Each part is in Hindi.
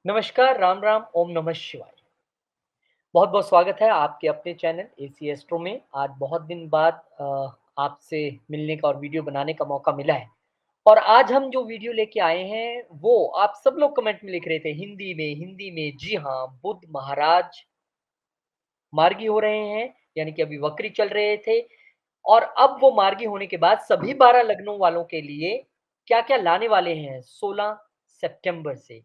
नमस्कार, राम राम, ओम नमः शिवाय। बहुत-बहुत स्वागत है आपके अपने चैनल एसी एस्ट्रो में। आज बहुत दिन बाद आपसे मिलने का और वीडियो बनाने का मौका मिला है। और आज हम जो वीडियो लेके आए हैं, वो आप सब लोग कमेंट में लिख रहे थे हिंदी में। जी हाँ, बुध महाराज मार्गी हो रहे हैं, यानी कि अभी वक्री चल रहे थे और अब वो मार्गी होने के बाद सभी 12 लग्नों वालों के लिए क्या-क्या लाने वाले हैं 16 सितंबर से।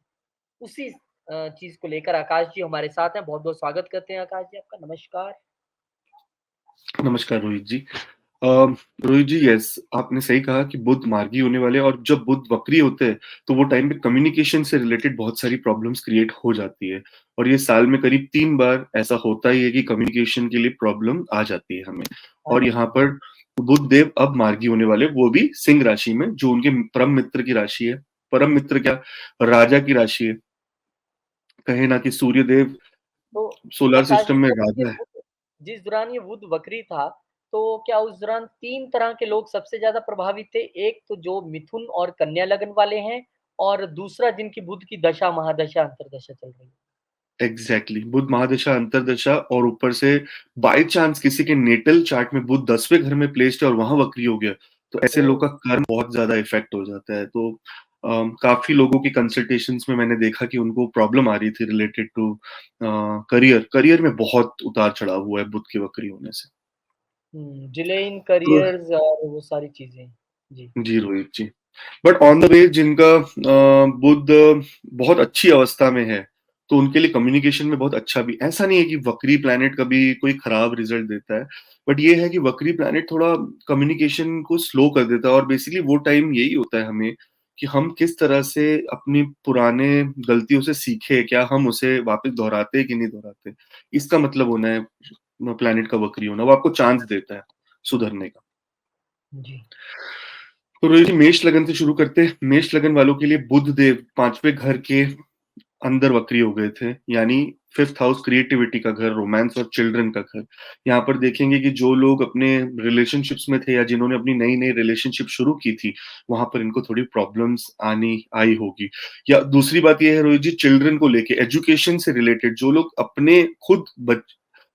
उसी चीज़ को लेकर आकाश जी हमारे साथ हैं। बहुत-बहुत स्वागत करते हैं आकाश जी आपका। नमस्कार। नमस्कार रोहित जी। रोहित जी, यस, आपने सही कहा कि बुध मार्गी होने वाले हैं और जब बुध वक्री होते हैं तो वो टाइम पे कम्युनिकेशन से रिलेटेड बहुत सारी प्रॉब्लम्स क्रिएट हो जाती है। और ये साल में करीब 3 बार ऐसा होता ही है कि कम्युनिकेशन के लिए प्रॉब्लम आ जाती है हमें। हाँ और जी। यहाँ पर बुध देव अब मार्गी होने वाले, वो भी सिंह राशि में, जो उनके परम मित्र की राशि है। परम मित्र क्या, राजा की राशि है। कहे ना कि सूर्य देव तो सोलर आकाश सिस्टम जी में जब ये राजा है। बुध जिस दौरान ये बुध वक्री था, तो क्या उस दौरान 3 तरह के लोग सबसे ज़्यादा प्रभावित थे? एक तो जो मिथुन और कन्या लग्न वाले हैं और दूसरा जिनकी बुध की दशा, महादशा, अंतर्दशा चल रही है। Exactly exactly. बुध महादशा अंतरदशा और ऊपर से बाय चांस किसी के नेटल चार्ट में बुध 10वें घर में प्लेस्ड है और वहां वक्री हो गया, तो ऐसे लोगों ओह! का कर्म बहुत ज्यादा इफेक्ट हो जाता है। तो काफी लोगों की कंसल्टेशंस में मैंने देखा कि उनको प्रॉब्लम आ रही थी रिलेटेड टू करियर। करियर में बहुत उतार चढ़ाव हुआ है बुध के वक्री होने से। डिले इन तो करियर्स और वो सारी चीज़ें। जी। जी रोहित जी, बट ऑन द वे जिनका बुध बहुत अच्छी अवस्था में है, तो उनके लिए कम्युनिकेशन में बहुत अच्छा भी, ऐसा नहीं है कि वक्री प्लैनेट कभी कोई खराब रिजल्ट देता है, बट ये है कि वक्री प्लैनेट थोड़ा कम्युनिकेशन को स्लो कर देता है। और बेसिकली वो टाइम यही होता है हमें कि हम किस तरह से अपनी पुराने गलतियों से सीखे, क्या हम उसे वापस दोहराते हैं कि नहीं दोहराते। इसका मतलब होना है प्लैनेट का वक्री होना, वो आपको चांस देता है सुधरने का। जी। तो रोहित जी, मेष लगन से शुरू करते हैं। मेष लगन वालों के लिए बुध देव 5वें घर के अंदर वक्री हो गए थे, यानी फिफ्थ हाउस, क्रिएटिविटी का घर, रोमांस और चिल्ड्रन का घर। यहाँ पर देखेंगे कि जो लोग अपने रिलेशनशिप्स में थे या जिन्होंने अपनी नई नई रिलेशनशिप शुरू की थी, वहां पर इनको थोड़ी प्रॉब्लम्स आनी आई होगी। या दूसरी बात यह है रोहित जी, चिल्ड्रन को लेके, एजुकेशन से रिलेटेड जो लोग अपने खुद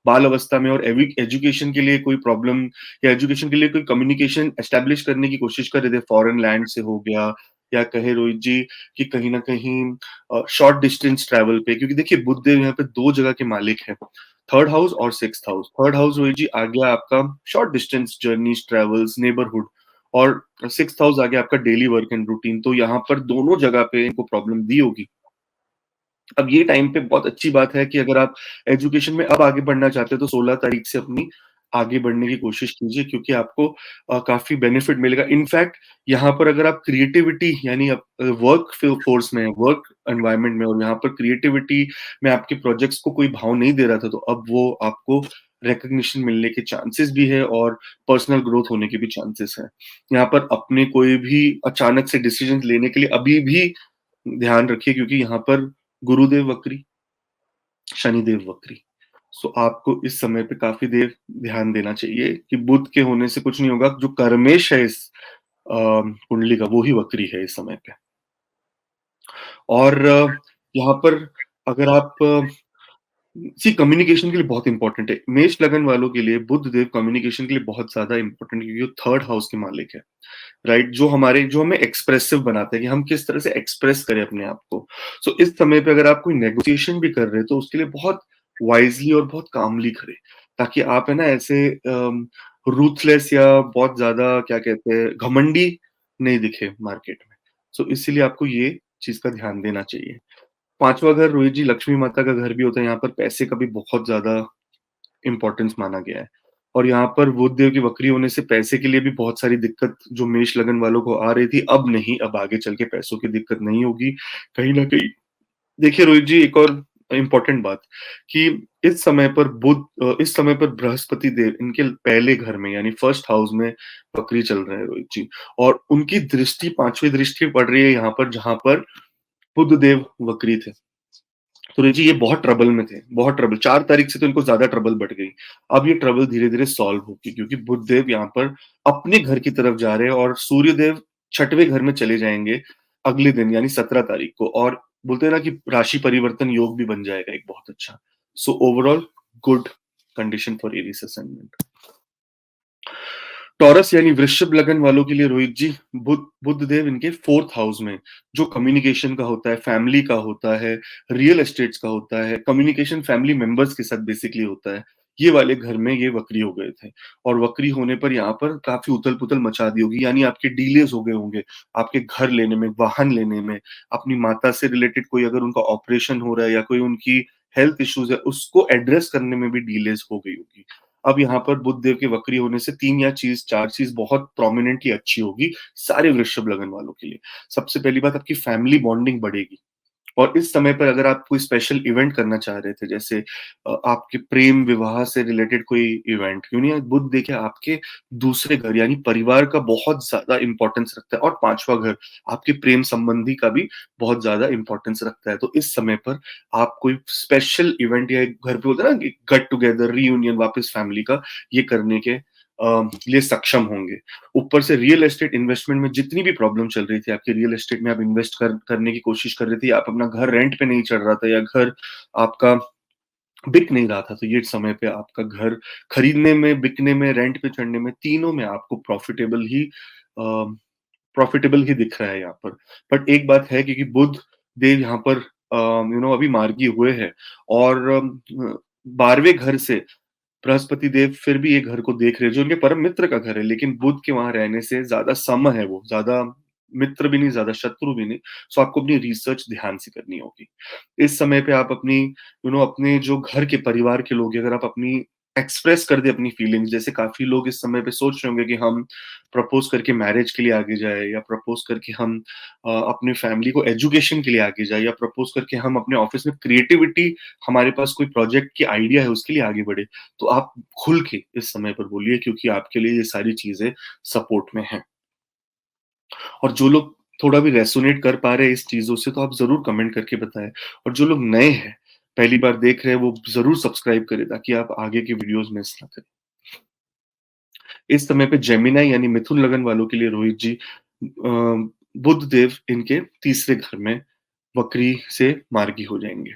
बाल अवस्था में और एजुकेशन के लिए कोई प्रॉब्लम या एजुकेशन के लिए कोई कम्युनिकेशन एस्टेब्लिश करने की कोशिश कर रहे थे, फॉरेन लैंड से हो गया, या कहे रोहित जी कि कहीं ना कहीं शॉर्ट डिस्टेंस ट्रैवल पे, क्योंकि देखिए बुध देव यहाँ पे दो जगह के मालिक हैं, थर्ड हाउस और sixth house. Third house Rohit ji आ गया आपका short distance journeys, travels, neighbourhood, और सिक्स्थ हाउस आ गया आपका डेली वर्क एंड रूटीन। तो यहाँ पर दोनों जगह पे इनको प्रॉब्लम दी होगी। अब ये टाइम पे बहुत अच्छी बात है कि अगर आप एजुकेशन में अब आगे बढ़ना चाहते हो तो 16 तारीख से अपनी आगे बढ़ने की कोशिश कीजिए, क्योंकि आपको काफी बेनिफिट मिलेगा। इनफैक्ट यहाँ पर अगर आप क्रिएटिविटी, यानी वर्क फोर्स में, वर्क एनवायरनमेंट में, और यहाँ पर क्रिएटिविटी में आपके प्रोजेक्ट्स को कोई भाव नहीं दे रहा था, तो अब वो आपको रिकग्निशन मिलने के चांसेस भी है और पर्सनल ग्रोथ होने के भी चांसेस है। यहाँ पर अपने कोई भी अचानक से डिसीजन लेने के लिए अभी भी ध्यान रखिए, क्योंकि यहाँ पर गुरुदेव वक्री, शनिदेव वक्री। सो आपको इस समय पे काफी देर ध्यान देना चाहिए कि बुध के होने से कुछ नहीं होगा, जो कर्मेश है इस कुंडली का वो ही वक्री है इस समय पे। और यहाँ पर अगर आप सी, कम्युनिकेशन के लिए बहुत इंपॉर्टेंट है मेष लगन वालों के लिए। बुध देव कम्युनिकेशन के लिए बहुत ज्यादा इंपॉर्टेंट है, क्योंकि वो थर्ड हाउस के मालिक है, राइट, जो हमें एक्सप्रेसिव बनाते हैं कि हम किस तरह से एक्सप्रेस करें अपने आप को। सो इस समय पे अगर आप कोई नेगोशिएशन भी कर रहे हैं तो उसके लिए बहुत वाइजली और बहुत कामली करें, ताकि आप है ना ऐसे रूथलेस या बहुत ज्यादा क्या कहते हैं घमंडी नहीं दिखे मार्केट में। सो इसीलिए आपको ये चीज का ध्यान देना चाहिए। 5वां घर रोहित जी लक्ष्मी माता का घर भी होता है, यहाँ पर पैसे का भी बहुत ज्यादा इंपॉर्टेंस माना गया है। और यहाँ पर बुध देव की वक्री होने से पैसे के लिए भी बहुत सारी दिक्कत जो मेष लगन वालों को आ रही थी, अब नहीं, अब आगे चल के पैसों की दिक्कत नहीं होगी कहीं ना कहीं। देखिए रोहित जी, एक और इम्पोर्टेंट बात कि इस समय पर बृहस्पति देव इनके पहले घर में, यानी फर्स्ट हाउस में वक्री चल रहे हैं रोहित जी। और उनकी दृष्टि, 5वीं दृष्टि पड़ रही है यहाँ पर, जहां पर बुध देव वक्री थे। तो जी ये बहुत ट्रबल में थे, बहुत ट्रबल। 4 तारीख से तो इनको ज्यादा ट्रबल बढ़ गई। अब ये ट्रबल धीरे धीरे सॉल्व होगी, क्योंकि बुध देव यहाँ पर अपने घर की तरफ जा रहे हैं और सूर्य देव 6वें घर में चले जाएंगे अगले दिन, यानी 17 तारीख को। और बोलते हैं ना कि राशि परिवर्तन योग भी बन जाएगा एक बहुत अच्छा। So overall good condition for Aries ascendant. Taurus यानी वृषभ लगन वालों के लिए रोहित जी, बुध देव इनके 4th हाउस में, जो कम्युनिकेशन का होता है, फैमिली का होता है, रियल एस्टेट्स का होता है, कम्युनिकेशन फैमिली मेंबर्स के साथ बेसिकली होता है, ये वाले घर में ये वक्री हो गए थे। और वक्री होने पर यहाँ पर काफी उथल पुथल मचा दी होगी, यानी आपके डीलेज हो गए होंगे आपके घर लेने में, वाहन लेने में, अपनी माता से रिलेटेड कोई अगर उनका ऑपरेशन हो रहा है या कोई उनकी हेल्थ इश्यूज है उसको एड्रेस करने में भी डीलेज हो गई होगी। अब यहाँ पर बुध देव के वक्री होने से 3 या चीज़ 4 चीज़ बहुत प्रोमिनेंटली अच्छी होगी सारे वृषभ लगन वालों के लिए। सबसे पहली बात, आपकी फैमिली बॉन्डिंग बढ़ेगी। और इस समय पर अगर आप कोई स्पेशल इवेंट करना चाह रहे थे, जैसे आपके प्रेम विवाह से रिलेटेड कोई इवेंट, क्यों नहीं, बुध देखिए आपके दूसरे घर यानी परिवार का बहुत ज्यादा इंपॉर्टेंस रखता है, और 5वां घर आपके प्रेम संबंधी का भी बहुत ज्यादा इंपॉर्टेंस रखता है। तो इस समय पर आप कोई स्पेशल इवेंट या एक घर पे होता है ना कि गेट टुगेदर रीयूनियन वापस फैमिली का, ये करने के लिए सक्षम होंगे। ऊपर से रियल एस्टेट इन्वेस्टमेंट में जितनी भी प्रॉब्लम चल रही थी, आपके रियल एस्टेट में आप इन्वेस्ट करने की कोशिश कर रहे थे, आप अपना घर रेंट पे नहीं चढ़ रहा था या घर आपका बिक नहीं रहा था, तो ये समय पे आपका घर खरीदने में, बिकने में, रेंट पे चढ़ने में, तीनों में आपको प्रॉफिटेबल ही दिख रहा है यहाँ पर। बट एक बात है, क्योंकि बुध देव यहाँ पर अभी मार्गी हुए हैं, और 12वें घर से बृहस्पति देव फिर भी ये घर को देख रहे हैं, जो उनके परम मित्र का घर है, लेकिन बुध के वहां रहने से ज्यादा सम है, वो ज्यादा मित्र भी नहीं, ज्यादा शत्रु भी नहीं। सो आपको अपनी रिसर्च ध्यान से करनी होगी इस समय पे। आप अपनी अपने जो घर के परिवार के लोग हैं, अगर आप अपनी एक्सप्रेस कर दे अपनी फीलिंग्स, जैसे काफी लोग इस समय पे सोच रहे होंगे कि हम प्रपोज करके मैरिज के लिए आगे जाए, या प्रपोज करके हम अपने फैमिली को एजुकेशन के लिए आगे जाए, या प्रपोज करके हम अपने ऑफिस में क्रिएटिविटी, हमारे पास कोई प्रोजेक्ट की आइडिया है उसके लिए आगे बढ़े। तो आप खुल के इस समय पर बोलिए, क्योंकि आपके लिए ये सारी चीजें सपोर्ट में हैं। और जो लोग थोड़ा भी रेसोनेट कर पा रहे हैं इस चीजों से, तो आप जरूर कमेंट करके बताएं। और जो लोग नए हैं, पहली बार देख रहे हैं, वो जरूर सब्सक्राइब करें ताकि आप आगे की वीडियोस मिस ना करें। इस समय पे जेमिनाई यानी मिथुन लगन वालों के लिए रोहित जी, बुध देव इनके तीसरे घर में वक्री से मार्गी हो जाएंगे।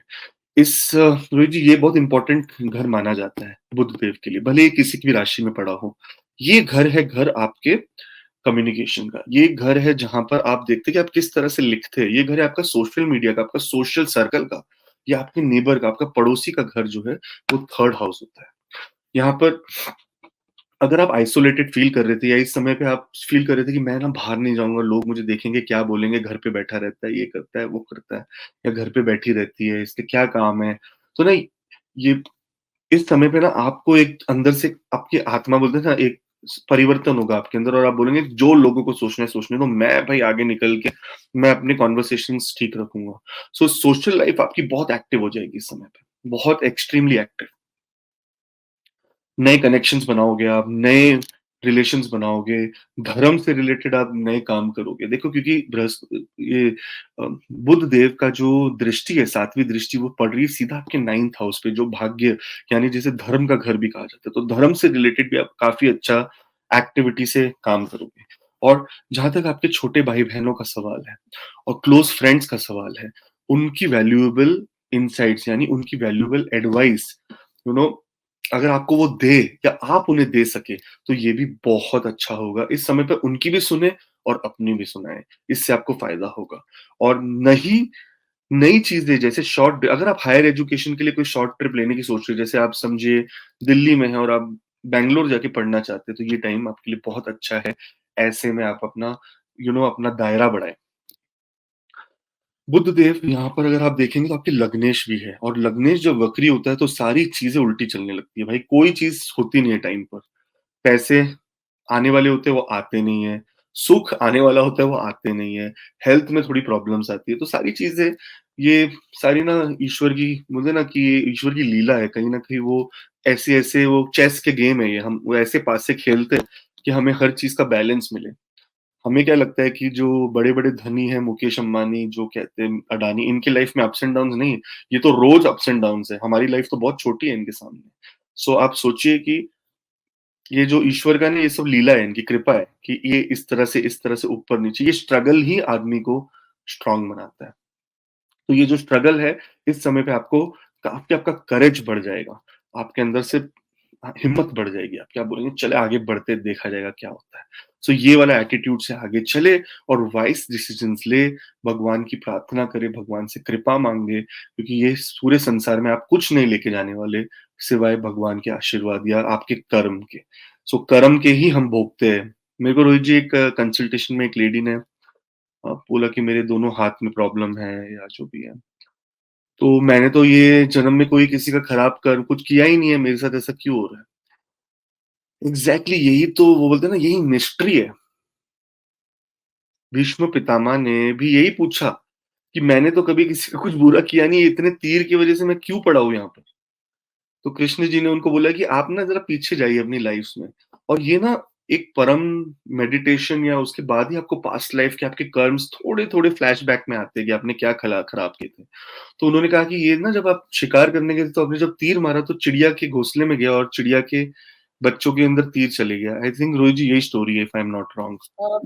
रोहित जी, ये बहुत इंपॉर्टेंट घर माना जाता है बुध देव के लिए, भले ही किसी की भी राशि में पड़ा हो। ये घर है, घर आपके कम्युनिकेशन का। ये घर है जहां पर आप देखते हैं कि आप किस तरह से लिखते हैं। ये घर है आपका सोशल मीडिया का, आपका सोशल सर्कल का, या आपके नेबर का, आपका पड़ोसी का घर जो है, वो 3rd हाउस होता है। यहाँ पर अगर आप आइसोलेटेड फील कर रहे थे, या इस समय पे आप फील कर रहे थे कि मैं ना बाहर नहीं जाऊंगा, लोग मुझे देखेंगे, क्या बोलेंगे, घर पे बैठा रहता है, ये करता है, वो करता है, या घर पे बैठी रहती है, इसके क्या काम है, तो नहीं, ये इस समय पे ना आपको एक अंदर से आपकी आत्मा, बोलते हैं ना, एक परिवर्तन होगा आपके अंदर, और आप बोलेंगे जो लोगों को सोचना है सोचने दो, मैं भाई आगे निकल के मैं अपने कॉन्वर्सेशंस ठीक रखूंगा। सो सोशल लाइफ आपकी बहुत एक्टिव हो जाएगी इस समय पे, बहुत एक्सट्रीमली एक्टिव। नए कनेक्शंस बनाओगे आप, नए रिलेशंस बनाओगे, धर्म से रिलेटेड आप नए काम करोगे। देखो, क्योंकि ये बुध देव का जो दृष्टि है, 7वीं दृष्टि, वो पड़ रही है सीधा आपके 9th हाउस पे, जो भाग्य यानी जिसे धर्म का घर भी कहा जाता है। तो धर्म से रिलेटेड भी आप काफी अच्छा एक्टिविटी से काम करोगे। और जहां तक आपके छोटे भाई बहनों का सवाल है और क्लोज फ्रेंड्स का सवाल है, उनकी वैल्यूएबल इनसाइट्स यानी उनकी वैल्यूएबल एडवाइस, यू नो अगर आपको वो दे, या आप उन्हें दे सके, तो ये भी बहुत अच्छा होगा। इस समय पे उनकी भी सुने और अपनी भी सुनाएं, इससे आपको फायदा होगा। और नहीं, नई चीजें, जैसे अगर आप हायर एजुकेशन के लिए कोई शॉर्ट ट्रिप लेने की सोच रहे हो, जैसे आप समझिए दिल्ली में है और आप बैंगलोर जाके पढ़ना चाहते हैं, तो ये टाइम आपके लिए बहुत अच्छा है। ऐसे में आप अपना अपना दायरा बढ़ाएं। बुध देव यहाँ पर अगर आप देखेंगे तो आपके लग्नेश भी है, और लग्नेश जब वक्री होता है तो सारी चीजें उल्टी चलने लगती है भाई, कोई चीज होती नहीं है टाइम पर। पैसे आने वाले होते हैं, वो आते नहीं है। सुख आने वाला होता है, वो आते नहीं है। हेल्थ में थोड़ी प्रॉब्लम्स आती है। तो सारी चीजें, ये सारी ना ईश्वर की, बोलते ना कि ये ईश्वर की लीला है कहीं ना कहीं। वो ऐसे ऐसे, वो चेस के गेम है ये, हम वो ऐसे पास से खेलते हैं कि हमें हर चीज का बैलेंस मिले। हमें क्या लगता है कि जो बड़े-बड़े धनी हैं, मुकेश अंबानी, जो कहते हैं अडानी, इनकी लाइफ में अप्स एंड डाउन्स नहीं है। ये तो रोज अप्स एंड डाउन्स है। हमारी लाइफ तो बहुत छोटी है इनके सामने। सो आप सोचिए कि ये जो ईश्वर का ना, ये सब लीला है, इनकी कृपा है कि ये इस तरह से ऊपर नीचे, ये स्ट्रगल ही आदमी को स्ट्रांग बनाता है। तो ये जो स्ट्रगल है, इस समय पे आपको काफ़ी आपका करेज बढ़ जाएगा। आपके अंदर से हिम्मत बढ़ जाएगी आपकी। आप बोलेंगे चले आगे बढ़ते देखा जाएगा क्या होता है। सो ये वाला एटीट्यूड से आगे चले और वाइस डिसीजंस ले, भगवान की प्रार्थना करे, भगवान से कृपा माँगे क्योंकि ये पूरे संसार में आप कुछ नहीं लेके जाने वाले, सिवाय भगवान के आशीर्वाद या आपके कर्म के। सो कर्म के ही हम भोगते हैं। मेरे को रोहित जी एक कंसल्टेशन में एक लेडी ने बोला कि मेरे दोनों हाथ में प्रॉब्लम है या जो भी है। तो मैंने तो ये जन्म में कोई किसी का खराब कर्म कुछ किया ही नहीं है, मेरे साथ ऐसा क्यों हो रहा है? एग्ज़ैक्टली यही तो वो बोलते हैं ना यही मिस्ट्री है। भीष्म पितामह ने भी यही पूछा कि मैंने तो कभी किसी का कुछ बुरा किया नहीं, इतने तीर की वज़ह से मैं क्यों पड़ा हूँ यहाँ पे? तो कृष्ण जी ने उनको बोला कि आप ना ज़रा पीछे जाइए अपनी लाइफ़ में और ये ना एक परम मेडिटेशन या उसके बाद ही आपको पास्ट लाइफ़ के आपके कर्म्स थोड़े-थोड़े फ्लैशबैक में आते हैं कि आपने क्या खराब किए थे। तो उन्होंने कहा कि ये ना जब आप शिकार करने गए थे तो आपने जब तीर मारा तो चिड़िया के घोंसले में गया और चिड़िया के बच्चों के अंदर तीर चले गया। आई थिंक रोहित जी यही स्टोरी है if I am not wrong.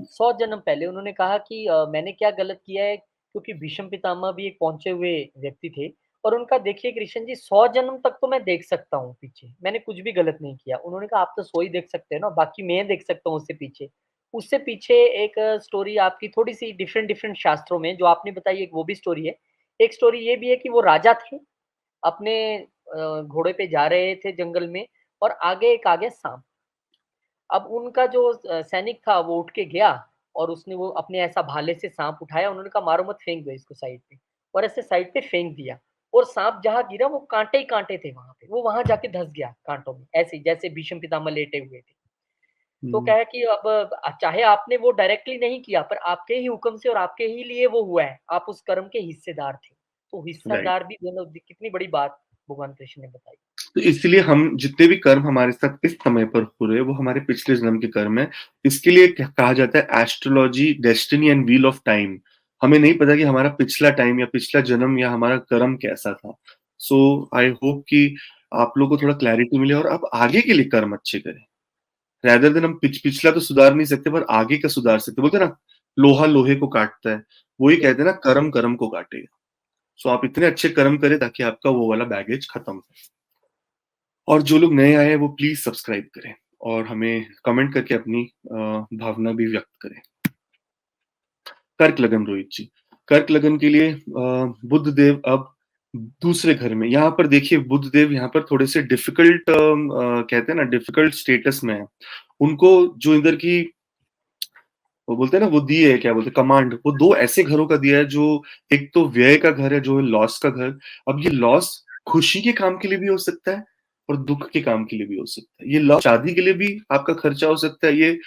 100 जन्म पहले उन्होंने कहा कि मैंने क्या गलत किया है क्योंकि भीष्म पितामह भी एक पहुँचे हुए व्यक्ति थे और उनका देखिए कृष्ण जी 100 जन्म तक तो मैं देख सकता हूँ पीछे, मैंने कुछ भी गलत नहीं किया। उन्होंने कहा आप तो 100 ही देख सकते हैं ना, बाकी मैं देख सकता हूँ उससे पीछे। उससे पीछे एक स्टोरी आपकी थोड़ी-सी डिफरेंट डिफरेंट शास्त्रों में जो आपने बताई एक वो भी स्टोरी है। एक स्टोरी ये भी है कि वो राजा थे, अपने घोड़े पे जा रहे थे जंगल में और आगे एक आ गया साँप। अब उनका जो सैनिक था वो उठ के गया और उसने वो अपने ऐसा भाले से साँप उठाया, उन्होंने कहा मारो मत फेंक दो इसको साइड पे और ऐसे साइड पे फेंक दिया और साँप जहाँ गिरा वो काँटे ही काँटे थे वहाँ पे, वो वहाँ जाके धँस गया काँटों में, ऐसे ही जैसे भीष्म पितामह लेटे हुए थे। तो हुँ, क्या है कि अब चाहे आपने वो डायरेक्टली नहीं किया पर आपके ही हुक्म से और आपके ही लिए वो हुआ है, आप उस कर्म के हिस्सेदार थे। तो राइट। हिस्सेदार भी दोनों कितनी बड़ी बात भगवान कृष्ण ने बताई। तो इसलिए हम जितने भी कर्म हमारे साथ इस समय पर हो रहे हैं, वो हमारे पिछले जन्म के कर्म हैं। इसके लिए कहा जाता है astrology, destiny and wheel of time. हमें नहीं पता कि हमारा पिछला टाइम या पिछला जन्म या हमारा कर्म कैसा था। सो आई होप कि आप लोगों को थोड़ा क्लैरिटी मिले और आप आगे के लिए कर्म अच्छे करें। रेदर देन हम पिछला तो सुधार नहीं सकते पर आगे का सुधार सकते। बोलते हैं ना, लोहा लोहे को काटता है, वही कहते हैं ना कर्म कर्म को काटेगा। सो आप इतने अच्छे कर्म करें ताकि आपका वो वाला बैगेज खत्म हो। और जो लोग नए आए हैं वो प्लीज़ सब्सक्राइब करें और हमें कमेंट करके अपनी भावना भी व्यक्त करें। कर्क लगन रोहित जी, कर्क लगन के लिए बुध देव अब दूसरे घर में, यहाँ पर देखिए बुध देव यहाँ पर थोड़े से डिफिकल्ट कहते हैं ना डिफिकल्ट स्टेटस में है। उनको जो इधर की वो बोलते हैं ना वो दी है क्या बोलते हैं कमांड, वो 2 ऐसे घरों का दिया है जो एक तो व्यय का घर है जो है लॉस का घर। अब ये लॉस खुशी के काम के लिए भी हो सकता है और दुःख के काम के लिए भी हो सकता है। ये लॉस शादी के लिए भी आपका खर्चा हो सकता है, ये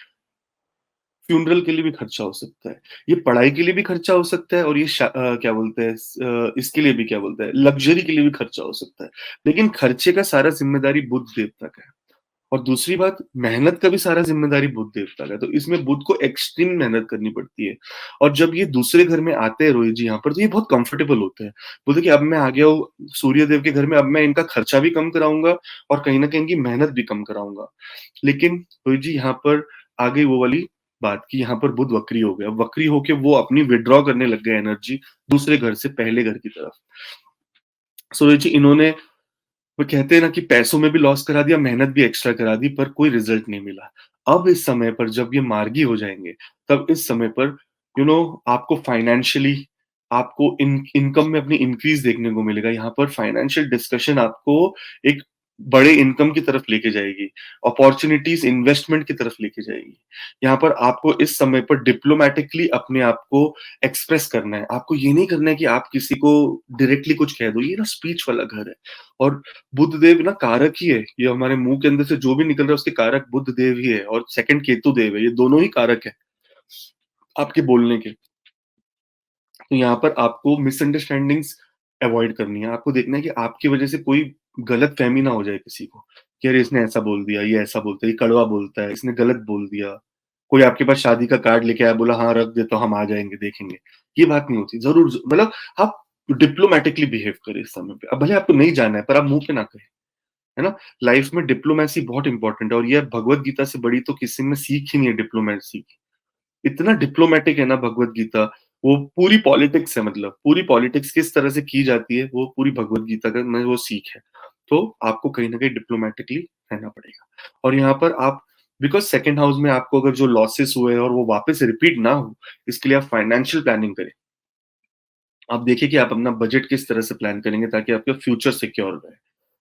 फ्यूनरल के लिए भी खर्चा हो सकता है, ये पढ़ाई के लिए भी खर्चा हो सकता है और ये क्या बोलते हैं इसके लिए भी क्या बोलते हैं लग्ज़री के लिए भी खर्चा हो सकता है। लेकिन खर्चे का सारा ज़िम्मेदारी बुध देवता का है। और दूसरी बात मेहनत का भी सारा ज़िम्मेदारी बुध देवता का है, तो इसमें बुध को एक्सट्रीम मेहनत करनी पड़ती है। और जब ये दूसरे घर में आते हैं रोहित जी यहाँ पर, तो ये बहुत कंफर्टेबल होते हैं। बोलते हैं कि अब मैं आ गया हूँ सूर्य देव के घर में, अब मैं इनका खर्चा भी कम कराऊँगा और कहीं न कहीं इनकी मेहनत भी कम कराऊँगा। लेकिन रोहित जी यहाँ पर आ गई वो वाली बात कि यहाँ पर बुध वक्री हो गया। वक्री होके वो अपनी विथड्रॉ करने लग गए एनर्जी दूसरे घर से पहले घर की तरफ। सो रोहित जी इन्होंने वो कहते हैं ना कि पैसों में भी लॉस करा दिया, मेहनत भी एक्स्ट्रा करा दी पर कोई रिजल्ट नहीं मिला। अब इस समय पर जब ये मार्गी हो जाएँगे, तब इस समय पर आपको फाइनेंशियली आपको इनकम में अपनी इंक्रीज़ देखने को मिलेगा। यहाँ पर फाइनेंशियल डिस्कशन आपको एक बड़े इनकम की तरफ लेके जाएगी, अपॉर्च्युनिटीज़ इन्वेस्टमेंट की तरफ लेके जाएगी। यहाँ पर आपको इस समय पर डिप्लोमैटिकली अपने आप को एक्सप्रेस करना है। आपको ये नहीं करना है कि आप किसी को डायरेक्टली कुछ कह दो, ये ना स्पीच वाला घर है। और बुध देव ना कारक ही है, ये हमारे मुंह के अंदर से जो भी निकल रहा है उसके कारक बुध देव ही है और सेकंड केतु देव है, ये दोनों ही कारक है आपके बोलने के। तो यहाँ पर आपको मिसअंडरस्टैंडिंग्स अवॉइड करनी है। आपको देखना है कि आपकी वजह से कोई गलतफ़हमी ना हो जाए किसी को, कि अरे इसने ऐसा बोल दिया, ये ऐसा बोलता है, ये कड़वा बोलता है, इसने गलत बोल दिया। कोई आपके पास शादी का कार्ड लेके आया, बोला हाँ रख देता हूँ, हम आ जाएँगे, देखेंगे। ये बात नहीं होती। ज़रूर मतलब आप डिप्लोमैटिकली बिहेव करें इस समय पे। अब भले आपको नहीं जाना है, पर आप मुँह पे ना कहें, है ना? लाइफ़ में डिप्लोमेसी बहुत इम्पोर्टेंट है और ये भगवद गीता से बड़ी तो किसी में सीख ही नहीं है डिप्लोमेसी की। इतना डिप्लोमैटिक है ना भगवद गीता, वो पूरी पॉलिटिक्स है, मतलब पूरी पॉलिटिक्स किस तरह से की जाती है, वो पूरी भगवत गीता का में वो सीख है। तो आपको कहीं न कहीं डिप्लोमैटिकली रहना पड़ेगा। और यहाँ पर आप, बिकॉज़ सेकंड हाउस में आपको अगर जो लॉसेस हुए हैं और वो वापस रिपीट ना हो, इसके लिए आप फाइनेंशियल प्लानिंग करें। आप देखिए कि आप अपना बजट किस तरह से प्लान करेंगे ताकि आपका फ्यूचर सिक्योर रहे।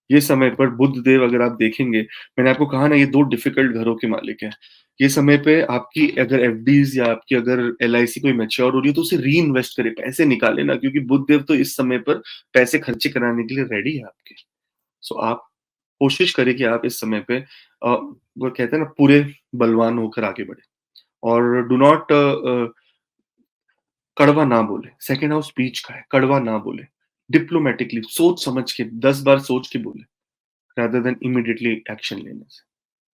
ये समय पर बुध देव अगर आप देखेंगे, मैंने आपको कहा ना ये 2 डिफिकल्ट घरों के मालिक हैं। ये समय पे आपकी अगर एफडीज़ या आपकी अगर एलआईसी कोई मैच्योर हो रही है तो उसे रीइन्वेस्ट करें, पैसे निकालें ना, क्योंकि बुध देव तो इस समय पर पैसे खर्चे कराने के लिए रेडी है आपके। सो आप कोशिश करें कि आप इस समय पे वो कहते हैं ना पूरे बलवान होकर आगे बढ़ें। और डू नॉट कड़वा ना बोले। सेकंड हाउस स्पीच का है, कड़वा ना बोले। डिप्लोमैटिकली सोच समझ के 10 बार सोच के बोले, रादर देन इमीडिएटली एक्शन लेने से।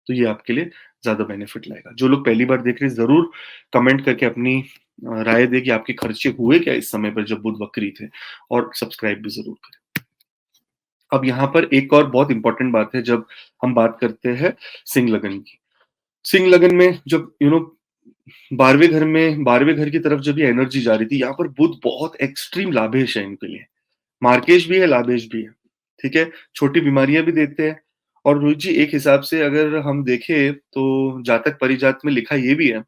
तो ये आपके लिए ज़्यादा बेनिफिट लाएगा। जो लोग पहली बार देख रहे हैं ज़रूर कमेंट करके अपनी राय दें कि आपके खर्चे हुए क्या इस समय पर जब बुध वक्री थे, और सब्सक्राइब भी ज़रूर करें। अब यहाँ पर एक और बहुत इंपॉर्टेंट बात है जब हम बात करते हैं सिंह लगन की। सिंह लगन में जब 12वें घर की तरफ जब ये एनर्जी जा रही थी, यहाँ पर बुध बहुत एक्सट्रीम लाभेश है इनके लिए। मार्केश भी है, लाभेश भी है, ठीक है? छोटी बीमारियाँ भी देते हैं। और रोहित जी एक हिसाब से अगर हम देखें तो जातक परिजात में लिखा ये भी है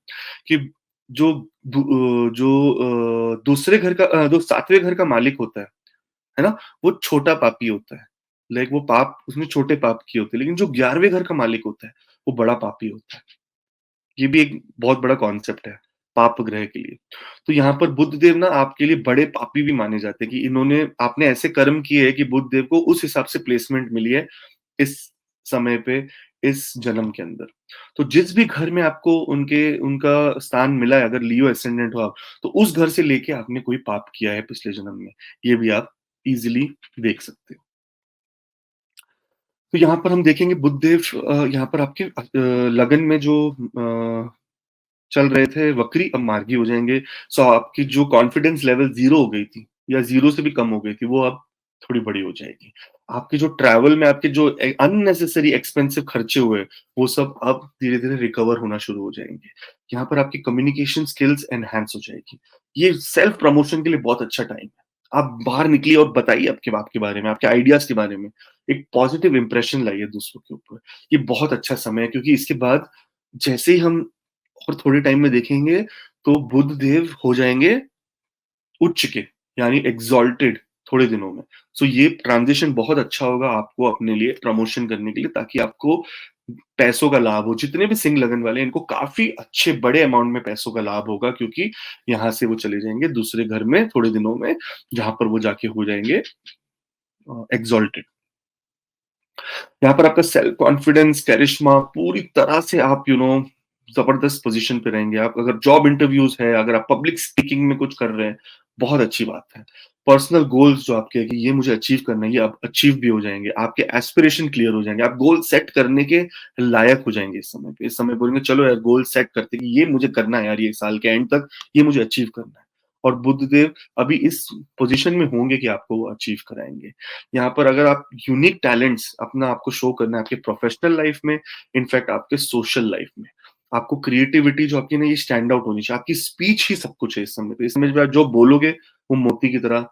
कि जो दूसरे घर का जो 7वें घर का मालिक होता है ना? वो छोटा पापी होता है। लाइक वो पाप उसने छोटे पाप किए होते हैं, लेकिन जो 11वें घर का मालिक होता है, वो बड़ा पापी होता है। ये भी एक बहुत बड़ा कॉन्सेप्ट है, पाप ग्रह के लिए। तो यहाँ पर बुध देव ना आपके लिए बड़े पापी भी माने जाते हैं कि इन्होंने आपने ऐसे कर्म किए हैं कि बुध देव को उस हिसाब से प्लेसमेंट मिली है, इस समय पे, इस जन्म के अंदर। तो जिस भी घर में आपको उनका स्थान मिला है, अगर लियो असेंडेंट हो आप, तो उस घर से लेके आपने कोई पाप किया है पिछले जन्म में, ये भी आप इज़िली देख सकते हो। तो यहाँ पर हम देखेंगे बुधदेव यहाँ पर आपके लगन में जो चल रहे थे वक्री, अब मार्गी हो जाएँगे। सो आपकी जो कॉन्फिडेंस लेवल 0 हो गई थी या 0 से भी कम हो गई थी, वो अब थोड़ी बड़ी हो जाएगी। आपके जो ट्रैवल में आपके जो अननेसेसरी एक्सपेंसिव खर्चे हुए, वो सब अब धीरे-धीरे रिकवर होना शुरू हो जाएँगे। यहाँ पर आपकी कम्युनिकेशन स्किल्स एनहांस हो जाएगी। ये सेल्फ प्रमोशन के लिए बहुत अच्छा टाइम है। आप बाहर निकलिए और बताइए आपके आपके बारे में, आपके आइडियाज़ के बारे में। एक पॉजिटिव इंप्रेशन लाइए दूसरों के ऊपर। ये बहुत अच्छा समय है क्योंकि इसके बाद जैसे ही हम और थोड़े टाइम में देखेंगे तो बुध देव हो जाएँगे उच्च के, यानी एक्सॉल्टेड थोड़े दिनों में। सो ये ट्रांज़िशन बहुत अच्छा होगा आपको अपने लिए प्रमोशन करने के लिए, ताकि आपको पैसों का लाभ हो। जितने भी सिंह लगन वाले हैं इनको काफ़ी अच्छे बड़े अमाउंट में पैसों का लाभ होगा, क्योंकि यहाँ से वो चले जाएँगे दूसरे घर में थोड़े दिनों में, जहाँ पर वो जाके हो जाएँगे एक्सॉल्टेड। यहाँ पर आपका सेल्फ कॉन्फिडेंस, करिश्मा पूरी तरह से आप ज़बरदस्त पोज़ीशन पे रहेंगे आप। अगर जॉब इंटरव्यूज़ है, अगर आप पब्लिक स्पीकिंग में कुछ कर रहे हैं, बहुत अच्छी बात है। पर्सनल गोल्स जो आपके हैं कि ये मुझे अचीव करना है, ये आप अचीव भी हो जाएँगे। आपके एस्पिरेशन क्लियर हो जाएँगे। आप गोल सेट करने के लायक हो जाएँगे इस समय पे। इस समय बोलेंगे चलो यार गोल सेट करते हैं कि ये मुझे करना है यार, ये साल के एंड तक ये मुझे अचीव करना है। और बुधदेव अभी इस पोज़ीशन में होंगे कि आपको वो अचीव कराएँगे। यहाँ पर अगर आप यूनिक टैलेंट्स अपना आपको शो करना है आपके प्रोफेशनल लाइफ में, इनफैक्ट आपके सोशल लाइफ में, आपको क्रिएटिविटी जो आपकी ना ये स्टैंड आउट होनी चाहिए। आपकी स्पीच ही सब कुछ है इस समय पे। इस समय पे आप जो बोलोगे वो मोती की तरह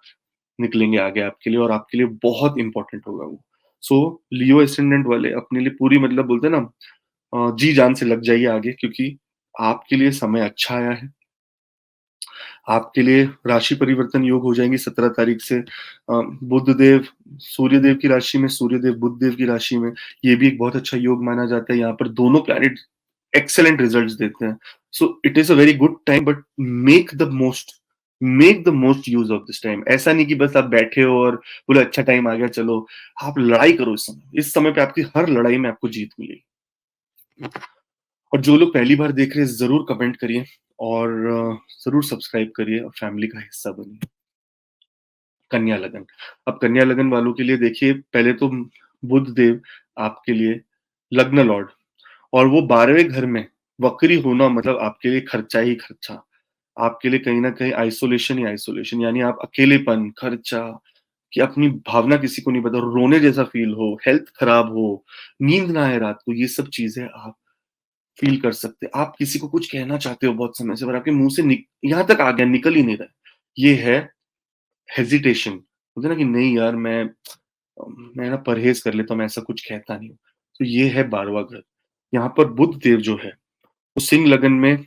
निकलेंगे आगे आपके लिए, और आपके लिए बहुत इंपॉर्टेंट होगा वो। सो लियो एसेंडेंट वाले अपने लिए पूरी मतलब बोलते हैं ना जी जान से लग जाइए आगे, क्योंकि आपके लिए समय अच्छा आया है। आपके लिए राशि परिवर्तन योग हो जाएँगे 17 तारीख से। बुधदेव सूर्यदेव की राशि में, सूर्यदेव बुधदेव की राशि में, ये भी एक बहुत अच्छा योग माना जाता है। यहाँ पर दोनों प्लैनेट एक्सीलेंट रिजल्ट्स देते हैं। So it is a very good time, but make the most use of this time. ऐसा नहीं कि बस आप बैठे हो और बोले अच्छा टाइम आ गया चलो, आप लड़ाई करो इस समय। इस समय पे आपकी हर लड़ाई में आपको जीत मिलेगी। और जो लोग पहली बार देख रहे हैं ज़रूर कमेंट करिए और ज़रूर सब्सक्राइब करिए और फैमिली का हिस्सा बनिए। कन्या लगन। अब कन्या लगन वालों के लिए देखिए, पहले तो बुध देव आपके लिए लग्न लॉर्ड, और वो 12वें घर में वक्री होना मतलब आपके लिए खर्चा ही खर्चा। आपके लिए कहीं न कहीं आइसोलेशन ही आइसोलेशन, यानी आप अकेलेपन, खर्चा, कि अपनी भावना किसी को नहीं बता, रोने जैसा फ़ील हो, हेल्थ खराब हो, नींद ना आए रात को, ये सब चीज़ें आप फील कर सकते हैं। आप किसी को कुछ कहना चाहते हो बहुत समय से, पर आपके मुँह से यहाँ तक आ गया, निकल ही नहीं रहा है। ये है हेजिटेशन। बोलते हैं ना कि नहीं यार, मैं ना परहेज़ कर लेता हूँ, मैं ऐसा कुछ कहता नहीं हूँ। तो ये है 12वाँ घर। यहाँ पर बुध देव जो है, वो सिंह लगन में,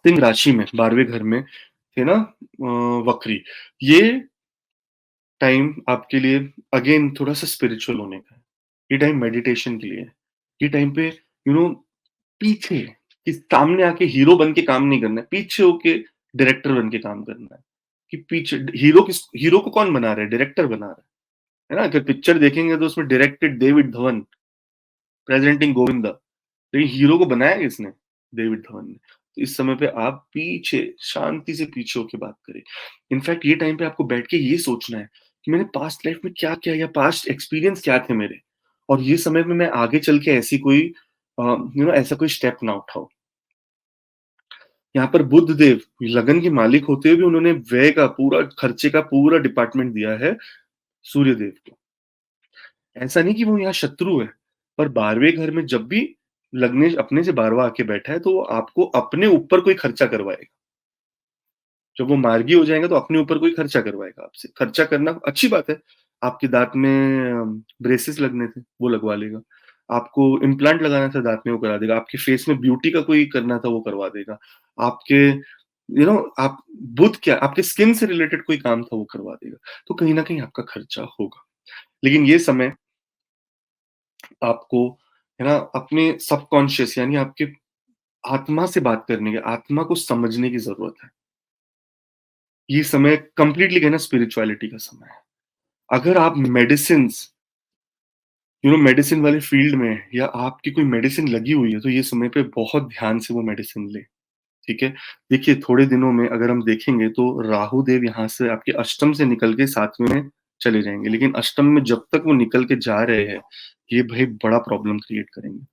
सिंह राशि में 12वें घर में थे ना, वक्री। ये टाइम आपके लिए अगेन थोड़ा-सा स्पिरिचुअल होने का है। ये टाइम मेडिटेशन के लिए है। ये टाइम पे पीछे, कि सामने आके हीरो बन के काम नहीं करना है, पीछे होके डायरेक्टर बन के काम करना है। कि पीछे हीरो को कौन बना रहा है? डायरेक्टर बना रहा है ना? अगर पिक्चर देखेंगे तो उसमें directed David Dhawan, presenting Govinda. लेकिन हीरो को बनाया किसने? डेविड धवन ने। तो इस समय पे आप पीछे, शांति से पीछे होके बात करें। इनफैक्ट ये टाइम पे आपको बैठ के ये सोचना है कि मैंने पास्ट लाइफ में क्या किया, या पास्ट एक्सपीरियंस क्या थे मेरे, और ये समय में मैं आगे चल के ऐसी कोई ऐसा कोई स्टेप ना उठाऊं। यहाँ पर बुध देव लगन के मालिक होते हुए भी उन्होंने व्यय का पूरा, खर्चे का पूरा डिपार्टमेंट दिया है सूर्य देव को। ऐसा नहीं कि वो यहाँ शत्रु है, पर 12वें घर में जब भी लग्नेश अपने से 12वां आके बैठा है, तो वो आपको अपने ऊपर कोई खर्चा करवाएगा। जब वो मार्गी हो जाएगा तो अपने ऊपर कोई खर्चा करवाएगा आपसे। खर्चा करना अच्छी बात है। आपके दाँत में ब्रेसेस लगने थे, वो लगवा लेगा। आपको इम्प्लांट लगाना था दाँत में, वो करा देगा। आपके फेस में ब्यूटी का कोई करना था, वो करवा देगा। आपके आप बुध क्या, आपके स्किन से रिलेटेड कोई काम था, वो करवा देगा। तो कहीं न कहीं आपका खर्चा होगा। लेकिन ये समय आपको, है ना, अपने सबकॉन्शियस यानी आपके आत्मा से बात करने की, आत्मा को समझने की ज़रूरत है। ये समय कंप्लीटली कहना स्पिरिचुअलिटी का समय है। अगर आप मेडिसिन वाले फील्ड में हैं, या आपकी कोई मेडिसिन लगी हुई है, तो ये समय पे बहुत ध्यान से वो मेडिसिन लें, ठीक है? देखिए, थोड़े दिनों में अगर हम देखेंगे तो राहु देव यहाँ से आपके अष्टम से निकल के 7वें में चले जाएँगे। लेकिन अष्टम में जब तक वो निकल के जा रहे हैं, ये भाई बड़ा प्रॉब्लम क्रिएट करेंगे।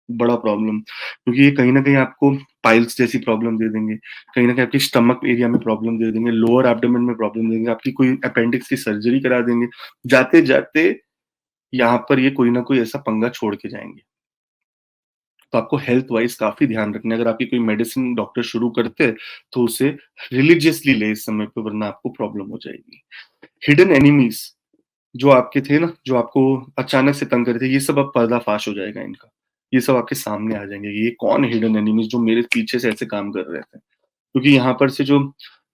बड़ा प्रॉब्लम, क्योंकि ये कहीं न कहीं आपको पाइल्स जैसी प्रॉब्लम दे देंगे, कहीं न कहीं आपके स्टमक एरिया में प्रॉब्लम दे देंगे, लोअर एब्डोमेन में प्रॉब्लम देंगे, आपकी कोई अपेंडिक्स की सर्जरी करा देंगे। जाते-जाते यहाँ पर ये कोई न कोई ऐसा पंगा छोड़ के जाएँगे। तो आपको हेल्थ वाइज़ काफ़ी ध्यान रखना है। अगर आपकी कोई मेडिसिन डॉक्टर शुरू करते हैं, तो उसे रिलिजियसली लें इस समय पे, वरना आपको प्रॉब्लम हो जाएगी। हिडन एनिमीज़ जो आपके थे ना, जो आपको अचानक से तंग कर रहे थे, ये सब अब पर्दाफ़ाश हो जाएगा इनका। ये सब आपके सामने आ जाएँगे। ये कौन हिडन एनिमीज़ जो मेरे पीछे से ऐसे काम कर रहे थे? क्योंकि यहाँ पर से जो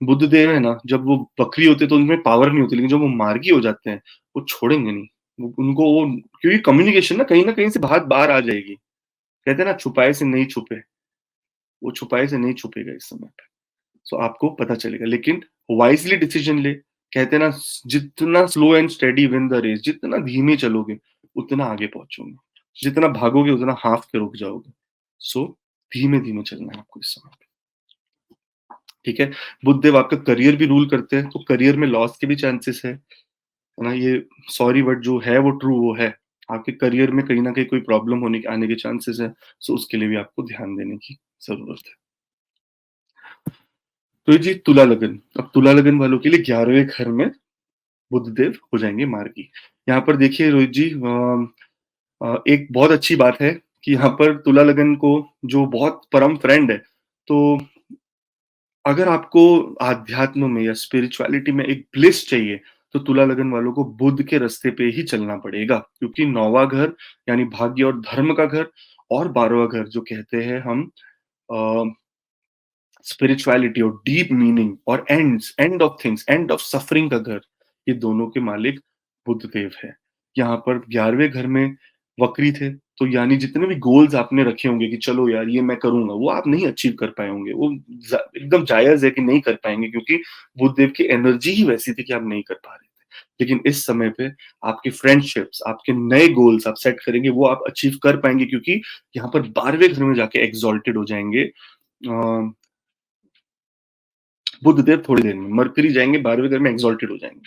बुध देव है ना, जब वो बकरी होते हैं तो उनमें पावर नहीं होती, लेकिन जब वो मार्गी हो जाते हैं, वो छोड़ेंगे नहीं। वो उनको वो क्योंकि कम्युनिकेशन ना कहीं न कहीं से बात बाहर आ जाएगी। कहते हैं ना, छुपाए से नहीं छुपे, वो छुपाए से नहीं छुपेगा इस समय पे। सो आपको पता चलेगा, लेकिन वाइज़ली डिसीज़न ले। कहते हैं ना, जितना slow and steady win the race, जितना धीमे चलोगे, उतना आगे पहुँचोगे। जितना भागोगे, उतना हाफ के रुक जाओगे। सो धीमे-धीमे चलना है आपको इस समय पे, ठीक है? बुधदेव आपका करियर भी रूल करते हैं, तो करियर में लॉस के भी चांसेस है ना? ये सॉरी बट जो है वो ट्रू वो है। आपके करियर में कहीं न कहीं कोई प्रॉब्लम होने के आने के चांसेस है, सो उसके लिए भी आपको ध्यान देने की ज़रूरत है। तो ये जी तुला लगन, अब तुला लगन वालों के लिए 11वें घर में बुधदेव हो जाएँगे मार्गी। यहाँ पर देखिए रोहित जी, एक बहुत अच्छी बात है कि यहाँ पर तुला लगन को जो बहुत परम फ्रेंड है, तो अगर आपको आध्यात्म में या स्पिरिचुअलिटी में एक ब्लिस चाहिए, तो तुला लगन वालों को बुध के रास्ते पे ही चलना पड़ेगा, क्योंकि 9वाँ घर यानी भाग्य और धर्म का घर, और 12वाँ घर जो कहते हैं हम अ, स्पिरिचुअलिटी और डीप मीनिंग और end of things, end of suffering का घर, ये दोनों के मालिक बुध देव है। यहाँ पर 11वें घर में वक्री थे, तो यानी जितने भी गोल्स आपने रखे होंगे कि चलो यार ये मैं करूँगा, वो आप नहीं अचीव कर पाए होंगे। वो एकदम जायज़ है कि नहीं कर पाएँगे, क्योंकि बुध देव की एनर्जी ही वैसी थी कि आप नहीं कर पा रहे थे। लेकिन इस समय पे आपकी फ्रेंडशिप्स, आपके नए गोल्स आप सेट करेंगे, वो आप अचीव कर पाएँगे, क्योंकि यहाँ पर 12वें घर में जाके एक्सॉल्टेड हो जाएँगे अ, बुधदेव थोड़ी देर में, मरकरी जाएँगे 12वें घर में, एक्सॉल्टेड हो जाएँगे।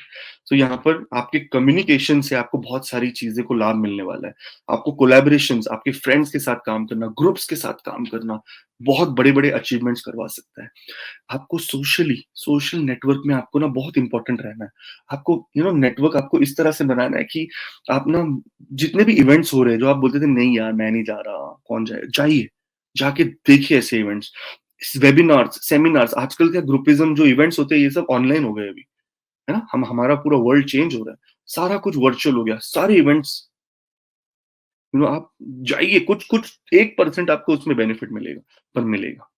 तो यहाँ पर आपके कम्युनिकेशन से आपको बहुत सारी चीज़ें को लाभ मिलने वाला है। आपको कोलैबोरेशंस, आपके फ्रेंड्स के साथ काम करना, ग्रुप्स के साथ काम करना, बहुत बड़े-बड़े अचीवमेंट्स करवा सकता है। आपको सोशल नेटवर्क में आपको ना बहुत इम्पोर्टेंट रहना है। आपको नेटवर्क आपको इस तरह से बनाना है कि आप ना जितने भी इवेंट्स हो रहे हैं, जो आप बोलते थे नहीं यार मैं नहीं जा रहा, कौन जाए? जाइए। जाके देखिए ऐसे इवेंट्स, वेबिनार्स, सेमिनार्स। आजकल क्या ग्रुपिज्म जो इवेंट्स होते हैं ये सब ऑनलाइन हो गए अभी, है ना? हमारा पूरा वर्ल्ड चेंज हो रहा है, सारा कुछ वर्चुअल हो गया, सारे इवेंट्स, आप जाइए, कुछ कुछ 1% आपको उसमें बेनिफिट मिलेगा, पर मिलेगा।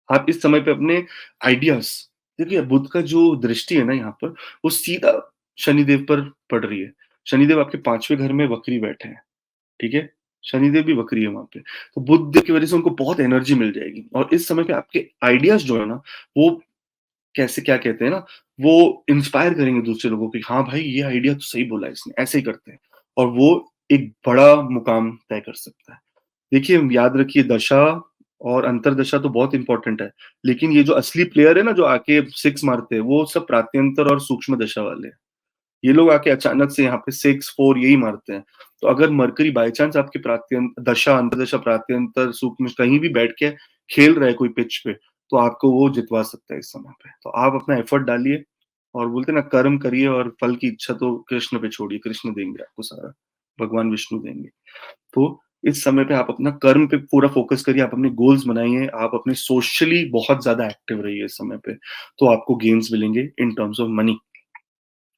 आप इस समय पे अपने आइडियाज, देखिए बुध का जो दृष्टि है ना यहाँ पर, वो सीधा शनिदेव पर पड़ रही है। शनिदेव आपके 5वें घर में वक्री बैठे हैं, ठीक है? शनिदेव भी वक्री है वहां पे, तो बुध की वजह से उनको बहुत एनर्जी मिल जाएगी, और इस समय पे आपके आइडियाज जो है ना, वो कैसे, क्या कहते हैं ना, वो इंस्पायर करेंगे दूसरे लोगों को कि हाँ भाई ये आइडिया तो सही बोला इसने, ऐसे ही करते हैं, और वो एक बड़ा मुकाम तय कर सकता है। देखिए याद रखिए, दशा और अंतरदशा तो बहुत इंपॉर्टेंट है, लेकिन ये जो असली प्लेयर है ना, जो आके सिक्स मारते हैं, वो सब प्रात्यंतर और सूक्ष्म दशा वाले हैं। ये लोग आके अचानक से यहाँ पे 6 4 यही मारते हैं। तो अगर मरकरी बाय चांस आपके प्रात्यंत दशा, अंतरदशा, प्रात्यंतर, सूक्ष्म कहीं भी बैठ के खेल रहा है कोई पिच पे, तो आपको वो जितवा सकता है इस समय पे। तो आप अपना एफर्ट डालिए, और बोलते हैं ना, कर्म करिए और फल की इच्छा तो कृष्ण पे छोड़िए, कृष्ण देंगे आपको सारा, भगवान विष्णु देंगे। तो इस समय पे आप अपना कर्म पे पूरा फोकस करिए, आप अपने गोल्स बनाइए, आप अपने सोशली बहुत ज्यादा एक्टिव रहिए इस समय पे, तो आपको गेन्स मिलेंगे in terms of money,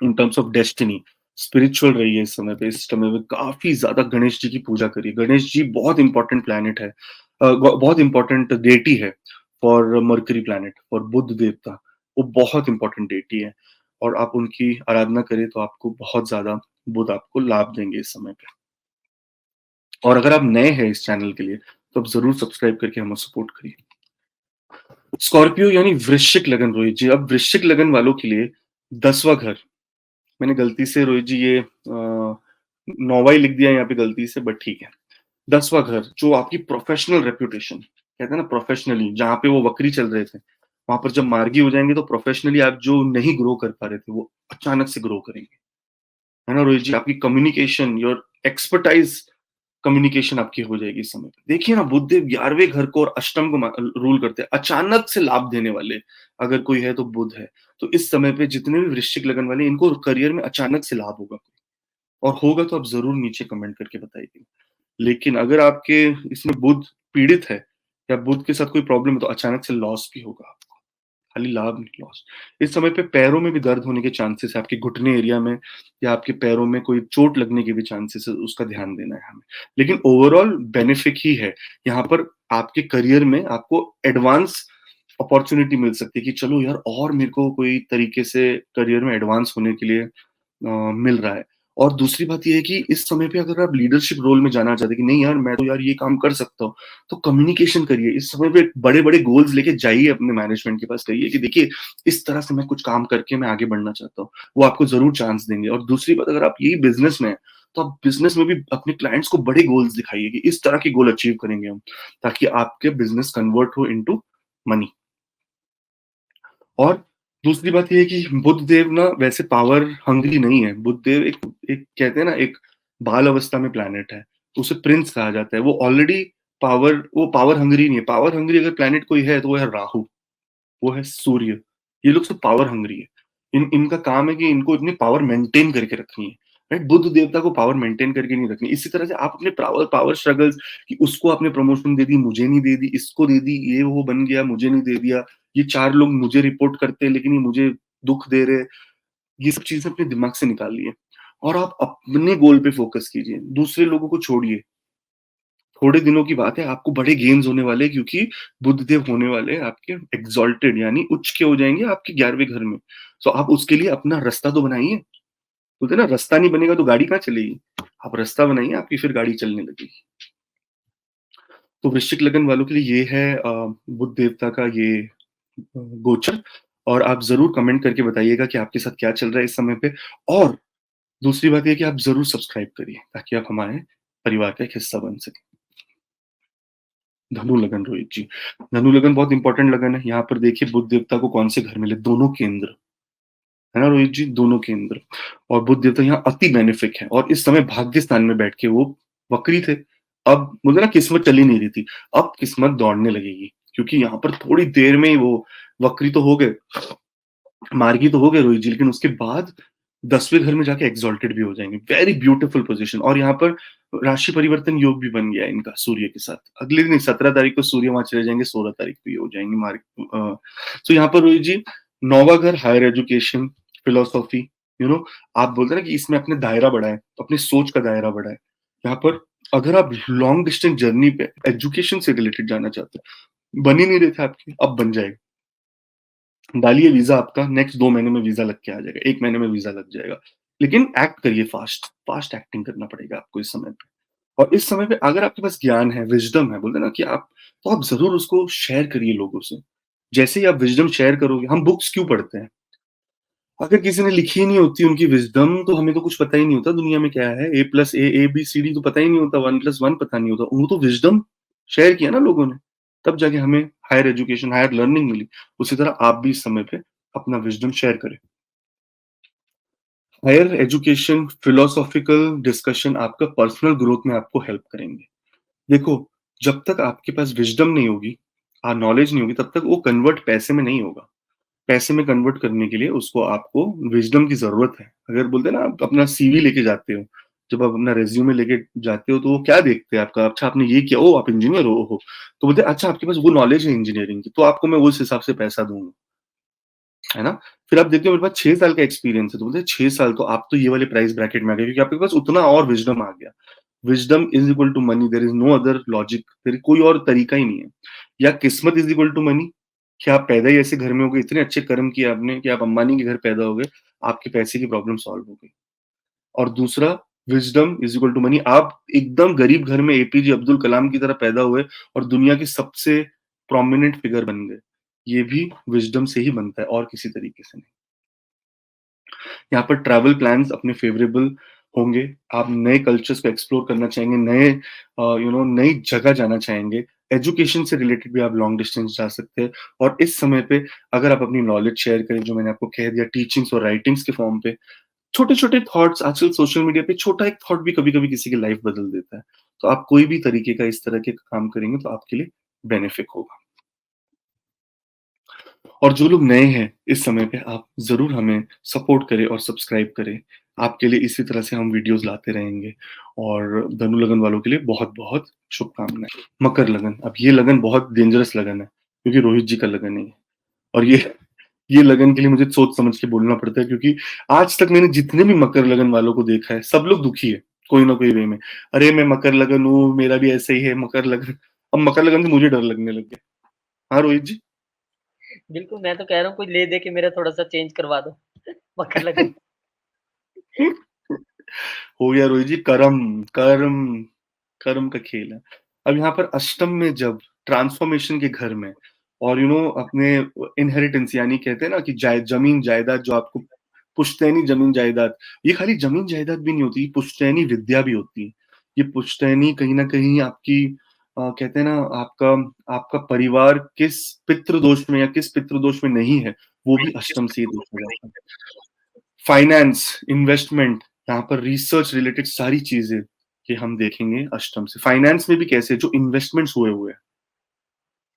in terms of destiny. Spiritual रहिए इस समय पे, इस समय पे काफी ज्यादा गणेश जी की पूजा करिए। गणेश जी बहुत इंपॉर्टेंट प्लैनेट है, बहुत इंपॉर्टेंट डेटी है फॉर मर्करी प्लैनेट, फॉर बुध देवता। वो बहुत इंपॉर्टेंट डेटी है, और आप उनकी आराधना करें तो आपको बहुत ज्यादा बुध आपको लाभ देंगे इस समय पे। और अगर आप नए हैं इस चैनल के लिए, तो आप जरूर सब्सक्राइब करके हमें सपोर्ट करिए। स्कॉर्पियो यानी वृश्चिक लगन रोहित जी, अब वृश्चिक लगन वालों के लिए 10वां घर, मैंने गलती से रोहित जी ये 9वां ही लिख दिया यहाँ पे गलती से, बट ठीक है। 10वां घर जो आपकी प्रोफेशनल रेप्यूटेशन, कहते हैं ना प्रोफेशनली, जहाँ पे वो वक्री चल रहे थे, वहां पर जब मार्गी हो जाएंगे तो प्रोफेशनली आप जो नहीं ग्रो कर पा रहे थे वो अचानक से ग्रो करेंगे, है ना रोहित जी? आपकी कम्युनिकेशन, योर एक्सपर्टाइज कम्युनिकेशन आपकी हो जाएगी इस समय पे। देखिए ना, बुधदेव 11वें घर को और अष्टम को रूल करते हैं, अचानक से लाभ देने वाले अगर कोई है तो बुध है। तो इस समय पे जितने भी वृश्चिक लगन वाले, इनको करियर में अचानक से लाभ होगा, और होगा तो आप जरूर नीचे कमेंट करके बताइए। लेकिन अगर आपके इसमें बुध पीड़ित है, या बुध के साथ कोई प्रॉब्लम है, तो अचानक से लॉस भी होगा आपको, खाली लाभ नहीं, लॉस। इस समय पे पैरों में भी दर्द होने के चांसेस है, आपके घुटने एरिया में या आपके पैरों में कोई चोट लगने के भी चांसेस है, उसका ध्यान देना है हमें। लेकिन ओवरऑल बेनिफिट ही है यहाँ पर, आपके करियर में आपको एडवांस अपॉर्चुनिटी मिल सकती है कि चलो यार, और मेरे को कोई तरीके से करियर में एडवांस होने के लिए मिल रहा है। और दूसरी बात ये है कि इस समय पे अगर आप लीडरशिप रोल में जाना चाहते हैं कि नहीं यार, मैं तो यार ये काम कर सकता हूँ, तो कम्युनिकेशन करिए इस समय पे, बड़े बड़े गोल्स लेके जाइए अपने मैनेजमेंट के पास, कहिए कि देखिए इस तरह से मैं कुछ काम करके मैं आगे बढ़ना चाहता हूँ, वो आपको जरूर चांस देंगे। और दूसरी बात, अगर आप यही बिजनेस में है, तो आप बिजनेस में भी अपने क्लाइंट्स को बड़े गोल्स दिखाइए कि इस तरह के गोल अचीव करेंगे हम, ताकि आपके बिजनेस कन्वर्ट हो इनटू मनी। और दूसरी बात ये है कि बुध देव ना वैसे पावर हंग्री नहीं है। बुध देव एक एक कहते हैं ना, एक बाल अवस्था में प्लैनेट है, उसे प्रिंस कहा जाता है। वो ऑलरेडी पावर, वो पावर हंग्री नहीं है। पावर हंग्री अगर प्लैनेट कोई है तो वो है राहु, वो है सूर्य। ये लोग सब पावर हंग्री है। इनका काम है कि इनको इतनी पावर मेंटेन करके रखनी है, राइट? बुद्ध देवता को पावर मेंटेन करके नहीं रखनी। इसी तरह से आप अपने पावर पावर स्ट्रगल्स, कि उसको आपने प्रमोशन दे दी, मुझे नहीं दे दी, इसको दे दी, ये वो बन गया, मुझे नहीं दे दिया, ये 4 लोग मुझे रिपोर्ट करते हैं लेकिन ये मुझे दुख दे रहे, ये सब चीजें अपने दिमाग से निकालिए, और आप अपने गोल पे फोकस कीजिए, दूसरे लोगों को छोड़िए। थोड़े दिनों की बात है, आपको बड़े गेन्स होने वाले हैं, क्योंकि बुध देव होने वाले हैं आपके एग्जॉल्टेड, यानी उच्च के हो जाएंगे आपके 11वें घर में। तो आप उसके लिए अपना रास्ता तो बनाइए। बोलते हैं ना, रास्ता नहीं बनेगा तो गाड़ी कहाँ चलेगी? आप रास्ता बनाइए, आपकी फिर गाड़ी चलने लगेगी। तो वृश्चिक लगन वालों के लिए ये है बुध देवता का ये गोचर। और आप जरूर कमेंट करके बताइएगा कि आपके साथ क्या चल रहा है इस समय पे। और दूसरी बात ये कि आप जरूर सब्सक्राइब करिए, ताकि आप हमारे परिवार का एक हिस्सा बन सके। धनु लगन रोहित जी, धनु लगन बहुत इंपॉर्टेंट लगन है। यहाँ पर देखिए बुध देवता को कौन से घर मिले, दोनों केंद्र, है ना रोहित जी, दोनों केंद्र। और बुध देवता यहाँ अति बेनिफिक है, और इस समय भाग्य स्थान में बैठ के वो वक्री थे। अब बोलते ना, किस्मत चली नहीं रही थी, अब किस्मत दौड़ने लगेगी, क्योंकि यहाँ पर थोड़ी देर में ही वो वक्री तो हो गए, मार्गी तो हो गए रोहित जी, लेकिन उसके बाद 10वें घर में जाके एक्सॉल्टेड भी हो जाएंगे। Very beautiful position. और यहाँ पर राशि परिवर्तन योग भी बन गया है इनका सूर्य के साथ। अगले दिन 17 तारीख को सूर्य वहां चले जाएंगे, 16 तारीख को ये हो जाएंगे मार्ग। तो यहाँ पर रोहित जी, नौवा घर हायर एजुकेशन, फिलोसॉफी, आप बोलते हैं ना कि इसमें अपने दायरा बढ़ाए, अपनी सोच का दायरा बढ़ाए। यहाँ पर अगर आप लॉन्ग डिस्टेंस जर्नी पे एजुकेशन से रिलेटेड जाना चाहते हैं, बन ही नहीं रहे थे आपके, अब बन जाएगा। डालिए वीजा, आपका नेक्स्ट 2 महीने में वीजा लग के आ जाएगा, 1 महीने में वीजा लग जाएगा। लेकिन एक्ट करिए, फास्ट फास्ट एक्टिंग करना पड़ेगा आपको इस समय पे। और इस समय पे अगर आपके पास ज्ञान है, विजडम है, बोलते हैं ना कि आप, तो आप जरूर उसको शेयर करिए लोगों से। जैसे ही आप विजडम शेयर करोगे, हम बुक्स क्यों पढ़ते हैं? अगर किसी ने लिखी ही नहीं होती उनकी विजडम, तो हमें तो कुछ पता ही नहीं होता दुनिया में क्या है। A+A, ABCD तो पता ही नहीं होता, 1+1 पता नहीं होता। वो तो विजडम शेयर किया ना लोगों ने, तब जाके हमें हायर एजुकेशन, हायर लर्निंग मिली। उसी तरह आप भी इस समय पे अपना विजडम शेयर करें। हायर एजुकेशन, फिलोसॉफिकल डिस्कशन आपका पर्सनल ग्रोथ में आपको हेल्प करेंगे। देखो, जब तक आपके पास विजडम नहीं होगी, नॉलेज नहीं होगी, तब तक वो कन्वर्ट पैसे में नहीं होगा। पैसे में कन्वर्ट करने के लिए उसको आपको विजडम की जरूरत है। अगर बोलते हैं ना, आप अपना सीवी लेके जाते हो, जब आप अपना रेज्यूमे लेके जाते हो, तो वो क्या देखते हैं आपका? अच्छा, आपने ये किया, ओ आप इंजीनियर हो, तो बोलते हैं अच्छा आपके पास वो नॉलेज है इंजीनियरिंग की, तो आपको मैं उस हिसाब से पैसा दूंगा, है ना? फिर आप देखते हो मेरे पास 6 साल का एक्सपीरियंस है, तो बोलते हैं 6 साल तो आप तो ये वाले प्राइस ब्रैकेट में आ गए, क्योंकि आपके पास उतना और विजडम आ गया। Wisdom is equal to money, there is no other logic, फिर कोई और तरीका ही नहीं है। या किस्मत इज इक्वल टू मनी, कि आप पैदा ही ऐसे घर में हो गए, इतने अच्छे कर्म किए आपने कि आप अंबानी के घर पैदा हो गए, आपके पैसे की प्रॉब्लम सॉल्व हो गई। और दूसरा, wisdom is equal to money, आप एकदम गरीब घर में एपीजे अब्दुल कलाम की तरह पैदा हुए और दुनिया के सबसे प्रोमिनेंट फिगर बन गए। ये भी विजडम से ही बनता है, और किसी तरीके से नहीं। यहाँ पर ट्रैवल प्लान्स अपने फेवरेबल होंगे। आप नए कल्चर्स को एक्सप्लोर करना चाहेंगे, नए नई जगह जाना चाहेंगे। एजुकेशन से रिलेटेड भी आप लॉन्ग डिस्टेंस जा सकते हैं। और इस समय पे अगर आप अपनी नॉलेज शेयर करें, जो मैंने आपको कह दिया, टीचिंग्स और राइटिंग्स के फॉर्म पे, छोटे छोटे थॉट्स, आजकल सोशल मीडिया पे छोटा एक थॉट भी कभी कभी किसी की लाइफ बदल देता है। तो आप कोई भी तरीके का इस तरह के काम करेंगे तो आपके लिए बेनिफिट होगा। और जो लोग नए हैं इस समय पे, आप ज़रूर हमें सपोर्ट करें और सब्सक्राइब करें। आपके लिए इसी तरह से हम वीडियोज़ लाते रहेंगे। और धनु लगन वालों के लिए बहुत-बहुत शुभकामनाएँ। मकर लगन, अब ये लगन बहुत डेंजरस लगन है, क्योंकि रोहित जी का लगन है ये। और ये लगन के लिए मुझे सोच समझ के बोलना पड़ता है, क्योंकि आज तक मैंने जितने भी मकर लगन वालों को देखा है, सब लोग दुखी है, कोई ना कोई वे में। अरे मैं मकर लगन हूँ, मेरा भी ऐसे ही है मकर लगन। अब मकर लगन से मुझे डर लगने लग गया। हाँ, रोहित जी? बिल्कुल, मैं तो कह रहा हूँ कोई ले दे के मेरा थोड़ा-सा चेंज करवा दो। मकर लगन। हो गया रोहित जी, कर्म कर्म का खेल है। अब यहाँ पर अष्टम में जब ट्रांसफॉर्मेशन के घर में, और अपने इनहेरिटेंस, यानी कहते हैं ना कि जमीन जायदाद जो आपको, पुश्तैनी जमीन जायदाद, ये खाली जमीन जायदाद भी नहीं होती, पुश्तैनी विद्या भी होती है। ये पुश्तैनी कहीं ना कहीं आपकी, कहते हैं ना, आपका आपका परिवार किस पितृ दोष में या किस पितृ दोष में नहीं है, वो भी अष्टम से ही देखा जाता है। फाइनेंस, इन्वेस्टमेंट, यहाँ पर रिसर्च रिलेटेड सारी चीजें ये हम देखेंगे अष्टम से। फाइनेंस में भी कैसे, जो इन्वेस्टमेंट्स हुए हुए हैं,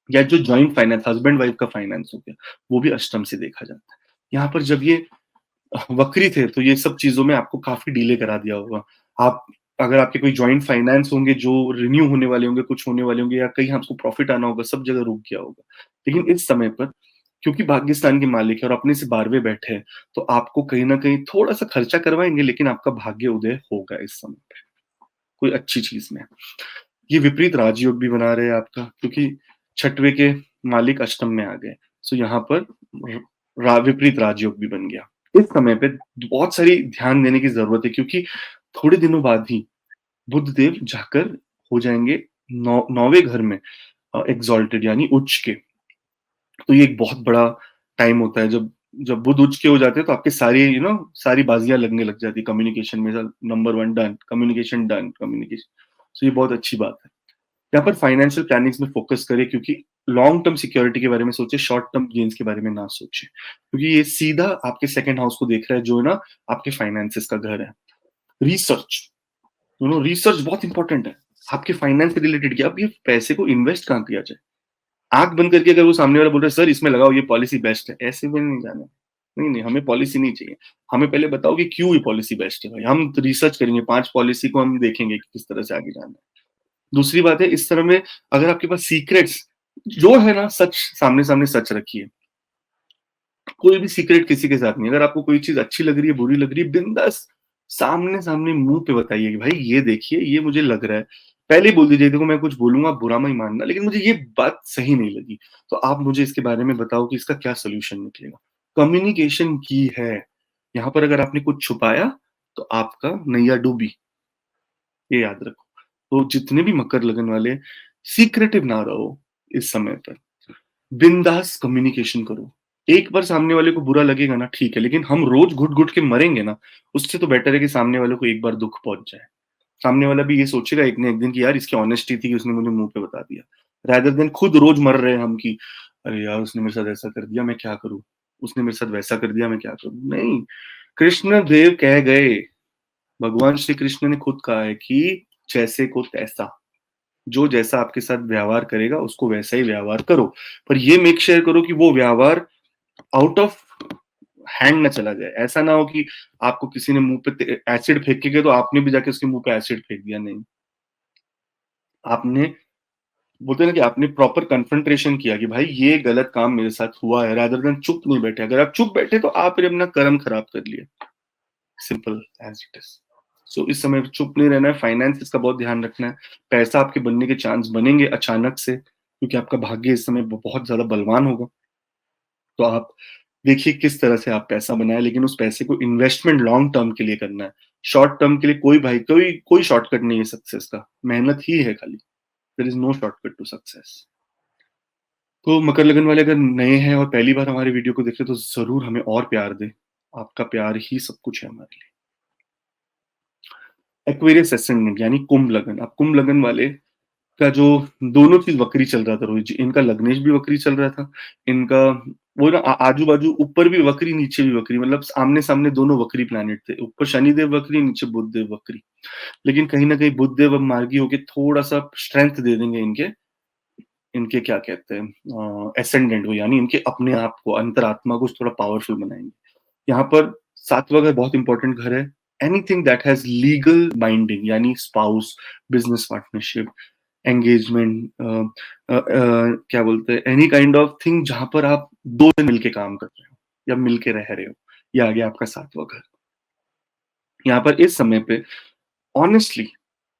या जो जॉइंट फाइनेंस, हस्बैंड वाइफ का फाइनेंस हो गया, वो भी अष्टम से देखा जाता है। यहाँ पर जब ये वक्री थे, तो ये सब चीजों में आपको काफी डिले करा दिया होगा। आप, अगर आपके कोई जॉइंट फाइनेंस होंगे जो रिन्यू होने वाले होंगे, कुछ होने वाले होंगे, या कहीं आपको प्रॉफिट आना होगा, सब जगह रुक गया होगा। लेकिन इस समय पर, क्योंकि भाग्यस्थान के मालिक है और अपने से 12वें बैठे हैं, तो आपको कहीं ना कहीं थोड़ा सा खर्चा करवाएंगे, लेकिन आपका भाग्य उदय होगा इस समय पे, कोई अच्छी चीज में। ये विपरीत राजयोग भी बना रहे हैं आपका, क्योंकि छठवे के मालिक अष्टम में आ गए। सो यहाँ पर विपरीत राजयोग भी बन गया। इस समय पे बहुत सारी ध्यान देने की जरूरत है, क्योंकि थोड़े दिनों बाद ही बुध देव जाकर हो जाएंगे 9वें घर में एग्जॉल्टेड, यानी उच्च के। तो ये एक बहुत बड़ा टाइम होता है, जब जब बुध उच्च के हो जाते हैं, तो आपके सारी सारी बाजियां लगने लग जाती है कम्युनिकेशन में। Number 1 done, communication done, communication. तो ये बहुत अच्छी बात है। यहाँ पर फाइनेंशियल प्लानिंग्स में फोकस करें, क्योंकि लॉन्ग टर्म सिक्योरिटी के बारे में सोचे, शॉर्ट टर्म गेन्स के बारे में ना सोचे, क्योंकि ये सीधा आपके सेकंड हाउस को देख रहा है, जो है ना आपके फाइनेंसेस का घर है। रिसर्च, रिसर्च बहुत इंपॉर्टेंट है आपके फाइनेंस से रिलेटेड, कि आप ये पैसे को इन्वेस्ट कहाँ किया जाए। आंख बंद करके अगर वो सामने वाला बोल रहा है सर इसमें लगाओ, ये पॉलिसी बेस्ट है, ऐसे में नहीं जाना। नहीं नहीं, हमें पॉलिसी नहीं चाहिए। हमें पहले बताओ कि क्यों ये पॉलिसी बेस्ट है भाई, हम रिसर्च करेंगे, 5 पॉलिसी को हम देखेंगे कि किस तरह से आगे जाना है। दूसरी बात है, इस तरह में अगर आपके पास सीक्रेट्स जो है ना, सच सामने सामने सच रखिए। कोई भी सीक्रेट किसी के साथ नहीं। अगर आपको कोई चीज अच्छी लग रही है, बुरी लग रही है, बिंदास सामने सामने मुंह पे बताइए कि भाई ये देखिए, ये मुझे लग रहा है। पहले ही बोल दीजिए, देखो मैं कुछ बोलूंगा बुरा मत मानना, लेकिन मुझे ये बात सही नहीं लगी, तो आप मुझे इसके बारे में बताओ कि इसका क्या सोल्यूशन निकलेगा। कम्युनिकेशन की है यहाँ पर। अगर आपने कुछ छुपाया तो आपका नैया डूबी, ये याद रखो। तो जितने भी मकर लगन वाले, सीक्रेटिव ना रहो इस समय पर, बिंदास कम्युनिकेशन करो। एक बार सामने वाले को बुरा लगेगा ना, ठीक है, लेकिन हम रोज घुट घुट के मरेंगे ना, उससे तो बेटर है कि सामने वाले को एक बार दुख पहुंच जाए। सामने वाला भी ये सोचेगा एक न एक दिन कि यार इसकी ऑनेस्टी थी कि उसने मुझे मुंह पे बता दिया, रादर देन खुद रोज मर रहे हैं हम कि अरे यार उसने मेरे साथ ऐसा कर दिया मैं क्या करूं, उसने मेरे साथ वैसा कर दिया मैं क्या करूं। नहीं, कृष्ण देव कह गए, भगवान श्री कृष्ण ने खुद कहा है कि जैसे को तैसा, जो जैसा आपके साथ व्यवहार करेगा उसको वैसा ही व्यवहार करो। पर ये मेक श्योर करो कि वो व्यवहार आउट ऑफ हैंड ना चला जाए। ऐसा ना हो कि आपको किसी ने मुंह पे एसिड फेंक के गया तो आपने भी जाके उसके मुंह पे एसिड फेंक दिया। नहीं, आपने, बोलते हैं ना कि आपने प्रॉपर कन्फ्रंटेशन किया कि भाई ये गलत काम मेरे साथ हुआ है, रादर देन चुप नहीं बैठे। अगर आप चुप बैठे तो आप फिर अपना कर्म खराब कर लिया, सिंपल एज इट इज। सो इस समय चुप नहीं रहना है। फाइनेंस का बहुत ध्यान रखना है। पैसा आपके बनने के चांस बनेंगे अचानक से, क्योंकि आपका भाग्य इस समय बहुत ज्यादा बलवान होगा। तो आप देखिए किस तरह से आप पैसा बनाए, लेकिन उस पैसे को इन्वेस्टमेंट लॉन्ग टर्म के लिए करना है। शॉर्ट टर्म के लिए कोई भाई कोई कोई शॉर्टकट नहीं है सक्सेस का, मेहनत ही है खाली। There is no shortcut to success. तो मकर लगन वाले अगर नए हैं और पहली बार हमारे वीडियो को देख रहे हैं, तो जरूर हमें और प्यार दें। आपका प्यार ही सब कुछ है हमारे लिए। एक्वेरियस एसेंडेंट यानी कुंभ लगन। अब कुंभ लगन वाले का जो दोनों चीज वक्री चल रहा था रोहित जी, इनका लग्नेश भी वक्री चल रहा था, इनका वो ना आजू बाजू ऊपर भी वक्री नीचे भी वक्री, मतलब आमने सामने दोनों वक्री प्लैनेट थे। ऊपर शनिदेव वक्री, नीचे बुध देव वक्री। लेकिन कहीं ना कहीं बुध देव अब मार्गी होके थोड़ा सा स्ट्रेंथ दे देंगे इनके, इनके क्या कहते हैं एसेंडेंट को, यानी इनके अपने आप को, अंतरात्मा को थोड़ा पावरफुल बनाएंगे। यहाँ पर सातवां घर बहुत इंपॉर्टेंट घर है। Anything that has legal binding, यानी स्पाउस, बिजनेस पार्टनरशिप, एंगेजमेंट, क्या बोलते हैं, एनी काइंड ऑफ थिंग जहां पर आप दो जन मिलके काम कर रहे हो या मिलके रह रहे हो, ये आ गया आपका सातवां घर। यहाँ पर इस समय पे ऑनेस्टली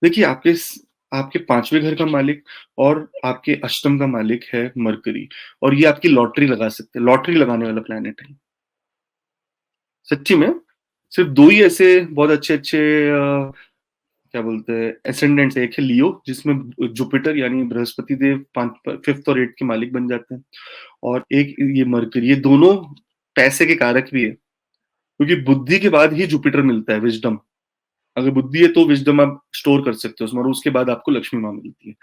देखिए, आपके पांचवें घर का मालिक और आपके अष्टम का मालिक है मरकरी, और ये आपकी लॉटरी लगा सकते हैं, लॉटरी लगाने वाला प्लैनेट है सच्ची में। सिर्फ दो ही ऐसे बहुत अच्छे अच्छे क्या बोलते हैं एसेंडेंट्स है। एक है लियो, जिसमें जुपिटर यानी बृहस्पति देव फिफ्थ और एट्थ के मालिक बन जाते हैं, और एक ये मरकरी। ये दोनों पैसे के कारक भी है, क्योंकि बुद्धि के बाद ही जुपिटर मिलता है, विजडम। अगर बुद्धि है तो विजडम आप स्टोर कर सकते हो उसमें, और उसके बाद आपको लक्ष्मी माँ मिलती है।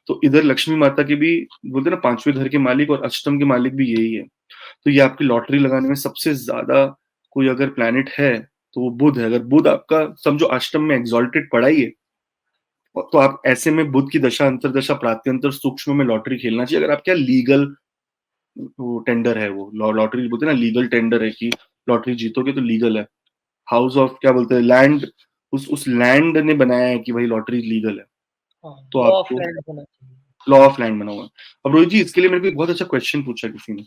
तो इधर लक्ष्मी माता के भी बोलते हैं ना, पांचवें घर के मालिक और अष्टम के मालिक भी यही है। तो ये आपकी लॉटरी लगाने में सबसे ज्यादा कोई अगर प्लैनेट है तो वो बुध है। अगर बुध आपका समझो अष्टम में एग्जॉल्टेड पड़ा ही है, तो आप ऐसे में बुध की दशा अंतरदशा प्रात्यंतर सूक्ष्म में लॉटरी खेलना चाहिए। अगर आप क्या लीगल वो टेंडर है, वो लॉटरी बोलते हैं ना, लीगल टेंडर है कि लॉटरी जीतोगे तो लीगल है। हाउस ऑफ क्या बोलते हैं लैंड, उस लैंड ने बनाया है कि भाई लॉटरी लीगल है, हाँ, तो लॉ ऑफ आपको लैंड होना चाहिए। लॉ ऑफ लैंड बना हुआ है। अब रोहित जी, इसके लिए मेरे को एक बहुत अच्छा क्वेश्चन पूछा किसी ने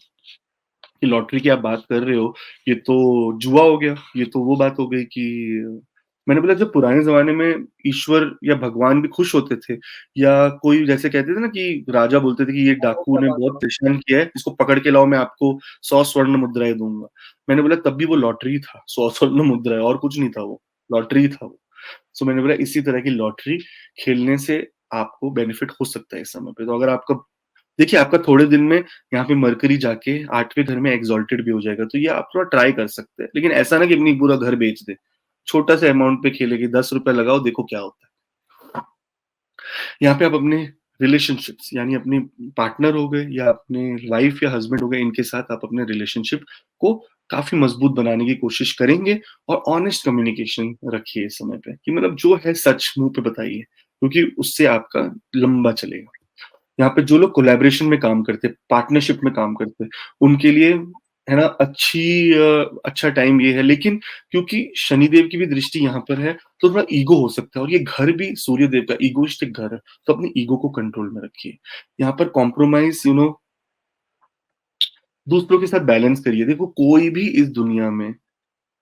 कि लॉटरी की आप बात कर रहे हो, ये तो जुआ हो गया, ये तो वो बात हो गई कि, मैंने बोला जब पुराने जमाने में ईश्वर या भगवान भी खुश होते थे, या कोई जैसे कहते थे ना कि राजा बोलते थे कि ये डाकू ने बहुत परेशान किया है, इसको पकड़ के लाओ, मैं आपको 100 स्वर्ण मुद्राएं दूंगा। मैंने बोला तब भी वो लॉटरी था, 100 स्वर्ण मुद्राएं, और कुछ नहीं था, वो लॉटरी था वो। सो मैंने बोला इसी तरह की लॉटरी खेलने से आपको बेनिफिट हो सकता है इस समय पे। तो अगर आपका, देखिए आपका थोड़े दिन में यहाँ पे मरकरी जाके आठवें घर में एग्जॉल्टेड भी हो जाएगा, तो ये आप थोड़ा ट्राई कर सकते हैं, लेकिन ऐसा ना कि अपनी पूरा घर बेच दे। छोटा सा अमाउंट पे खेलेगी, 10 रुपए लगाओ, देखो क्या होता है। यहाँ पे आप अपने रिलेशनशिप्स, यानी अपनी पार्टनर हो गए या अपने वाइफ या हस्बैंड हो गए, इनके साथ आप अपने रिलेशनशिप को काफी मजबूत बनाने की कोशिश करेंगे, और ऑनेस्ट कम्युनिकेशन रखिए इस समय पे, कि मतलब जो है सच मुंह पे बताइए, क्योंकि उससे आपका लंबा चलेगा। यहाँ पे जो लोग कोलैबोरेशन में काम करते हैं, पार्टनरशिप में काम करते हैं, उनके लिए है ना, अच्छा टाइम ये है, लेकिन क्योंकि शनिदेव की भी दृष्टि यहाँ पर है, तो थोड़ा ईगो हो सकता है, और ये घर भी सूर्यदेव का ईगोइस्टिक घर है, तो अपनी ईगो को कंट्रोल में रखिए। यहाँ पर कॉम्प्रोमाइज दूसरों के साथ बैलेंस करिए। देखो, कोई भी इस दुनिया में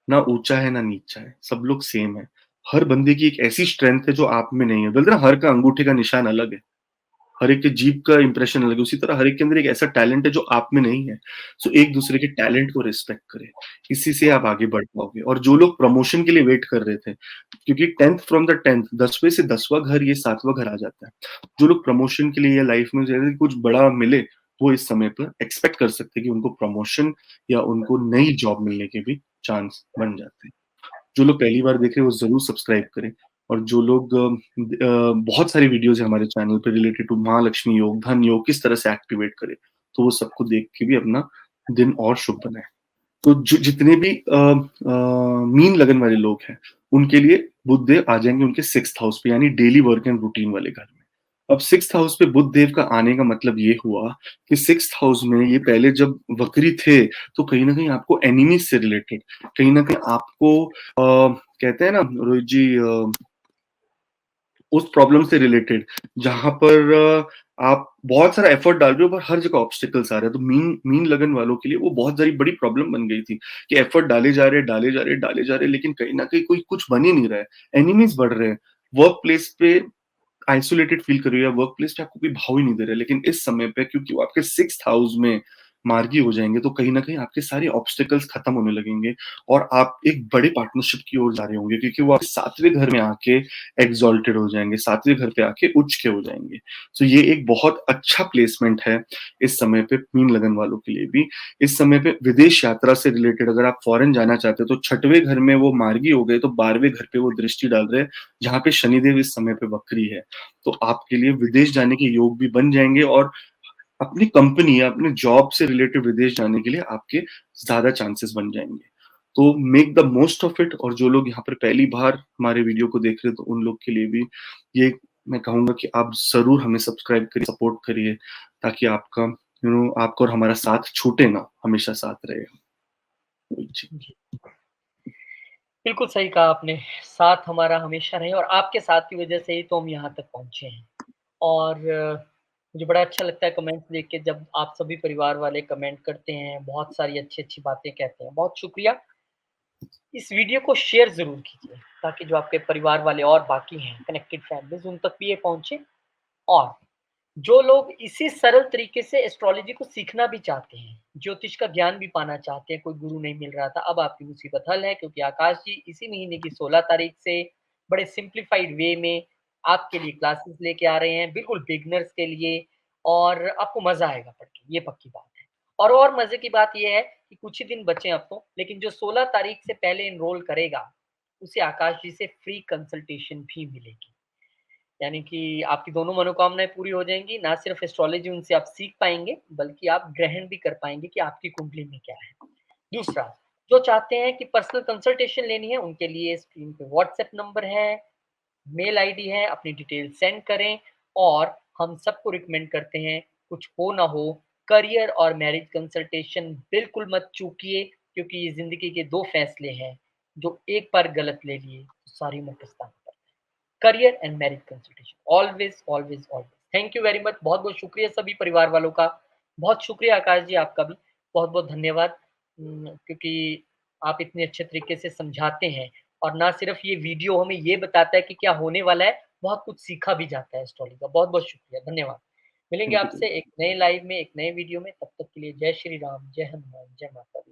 ना ऊंचा है ना नीचा है, सब लोग सेम है। हर बंदे की एक ऐसी स्ट्रेंथ है जो आप में नहीं है। बोलते हैं ना, हर का अंगूठे का निशान अलग है, हर एक के जीभ का इंप्रेशन अलग है, उसी तरह हर एक के अंदर एक ऐसा टैलेंट है जो आप में नहीं है। सो एक दूसरे के टैलेंट को रिस्पेक्ट करें, इसी से आप आगे बढ़ पाओगे। और जो लोग प्रमोशन के लिए वेट कर रहे थे, क्योंकि 10th फ्रॉम द 10th, 10वें से 10वां घर, ये 7वां घर आ जाता है। जो लोग प्रमोशन के लिए या लाइफ में जैसे कुछ बड़ा मिले, वो इस समय पर एक्सपेक्ट कर सकते हैं कि उनको प्रमोशन या उनको नई जॉब मिलने के भी चांस बन जाते हैं। जो लोग पहली बार देख रहे हैं वो जरूर सब्सक्राइब करें। और जो लोग बहुत सारी वीडियोस है हमारे चैनल पे रिलेटेड टू महालक्ष्मी योग, धन योग, किस तरह से एक्टिवेट करें, तो वो सबको देख के भी अपना दिन और शुभ बनाए। तो जितने भी मीन लगन वाले लोग हैं, उनके लिए बुध देव आ जाएंगे उनके 6th हाउस पे, यानी डेली वर्क एंड रूटीन वाले घर में। अब 6th हाउस पे बुध देव का आने का मतलब ये हुआ कि 6th हाउस में ये पहले जब वक्री थे, तो कहीं ना कहीं आपको एनिमीज से रिलेटेड, कहीं ना कहीं आपको कहते हैं ना रोहित जी, उस प्रॉब्लम से रिलेटेड, जहां पर आप बहुत सारा एफर्ट डाल रहे हो पर हर जगह ऑब्स्टिकल्स आ रहे हैं, तो मीन मीन लगन वालों के लिए वो बहुत सारी बड़ी प्रॉब्लम बन गई थी कि एफर्ट डाले जा रहे डाले जा रहे डाले जा रहे, लेकिन कहीं ना कहीं कोई कुछ बन ही नहीं रहा है, एनिमीज बढ़ रहे हैं। वर्क प्लेस पे आइसोलेटेड फील कर रहे हो, या वर्क प्लेस पे आपको कोई भाव ही नहीं दे रहा है। लेकिन इस समय पे क्योंकि वो आपके 6th हाउस में मार्गी हो जाएंगे, तो कहीं ना कहीं आपके सारे ऑब्स्टिकल्स खत्म होने लगेंगे, और आप एक बड़े पार्टनरशिप की ओर जा रहे होंगे, क्योंकि वो आपके 7वें घर में आके एग्जॉल्टेड हो जाएंगे, 7वें घर पे आके उच्च के हो जाएंगे। तो ये एक बहुत अच्छा प्लेसमेंट है इस समय पे मीन लगन वालों के लिए भी। इस समय पे विदेश यात्रा से रिलेटेड अगर आप फॉरेन जाना चाहते हो, तो 6वें घर में वो मार्गी हो गए, तो 12वें घर पे वो दृष्टि डाल रहे हैं, जहां पे शनिदेव इस समय पे वक्री है। तो आपके लिए विदेश जाने के योग भी बन जाएंगे, और अपनी कंपनी या अपने जॉब से रिलेटेड विदेश जाने के लिए आपके ज्यादा चांसेस बन जाएंगे। तो make the most of it. और जो लोग यहाँ पर पहली बार हमारे वीडियो को देख रहे हैं, तो उन लोग के लिए भी ये मैं कहूंगा कि आप जरूर हमें सब्सक्राइब करिए, सपोर्ट करिए, ताकि आपका आपका और हमारा साथ छूटे ना, हमेशा साथ रहे। जी। जी, बिल्कुल सही कहा आपने, साथ हमारा हमेशा रहे और आपके साथ की वजह से ही तो हम यहाँ तक पहुँचे हैं। और मुझे बड़ा अच्छा लगता है कमेंट्स देख के, जब आप सभी परिवार वाले कमेंट करते हैं, बहुत सारी अच्छी-अच्छी बातें कहते हैं, बहुत शुक्रिया। इस वीडियो को शेयर ज़रूर कीजिए, ताकि जो आपके परिवार वाले और बाकी हैं, कनेक्टेड फैमिलीज़, उन तक भी ये पहुँचे। और जो लोग इसी सरल तरीके से एस्ट्रोलॉजी को सीखना भी चाहते हैं, ज्योतिष का ज्ञान भी पाना चाहते हैं, कोई गुरु नहीं मिल रहा था, अब आपकी मुसीबत हल है, क्योंकि आकाश जी इसी महीने की 16 तारीख से बड़े सिंप्लीफाइड वे में आपके लिए क्लासेस लेके आ रहे हैं, बिल्कुल बिगिनर्स के लिए। और आपको मज़ा आएगा पढ़ के, ये पक्की बात है। और मज़े की बात ये है कि कुछ ही दिन बचे हैं अब तो, लेकिन जो 16 तारीख से पहले एनरोल करेगा, उसे आकाश जी से फ्री कंसल्टेशन भी मिलेगी। यानी कि आपकी दोनों मनोकामनाएँ पूरी हो जाएँगी, ना सिर्फ़ एस्ट्रोलॉजी उनसे आप सीख पाएँगे, बल्कि आप ग्रहण भी कर पाएँगे कि आपकी कुंडली में क्या है। दूसरा, जो चाहते हैं कि पर्सनल कंसल्टेशन लेनी है, उनके लिए स्क्रीन पे व्हाट्सएप नंबर है, मेल आईडी है, अपनी डिटेल सेंड करें। और हम सबको रिकमेंड करते हैं, कुछ हो ना हो, करियर और मैरिज कंसल्टेशन बिल्कुल मत चूकिए, क्योंकि ये ज़िंदगी के 2 फैसले हैं, जो एक बार गलत ले लिए, तो सारी उम्र पछताना पड़ता है। Career and marriage consultation, always always always. Thank you very much, बहुत बहुत शुक्रिया सभी परिवार वालों का। बहुत शुक्रिया आकाश जी आपका भी, बहुत बहुत धन्यवाद। क्योंकि आप इतने अच्छे तरीके से समझाते हैं, और ना सिर्फ ये वीडियो हमें ये बताता है कि क्या होने वाला है, बहुत कुछ सीखा भी जाता है एस्ट्रोलॉजी का। बहुत बहुत शुक्रिया, धन्यवाद। मिलेंगे थैंक यू। आपसे एक नए लाइव में, एक नए वीडियो में, तब तक के लिए जय श्री राम, जय हनुमान, जय माता दी।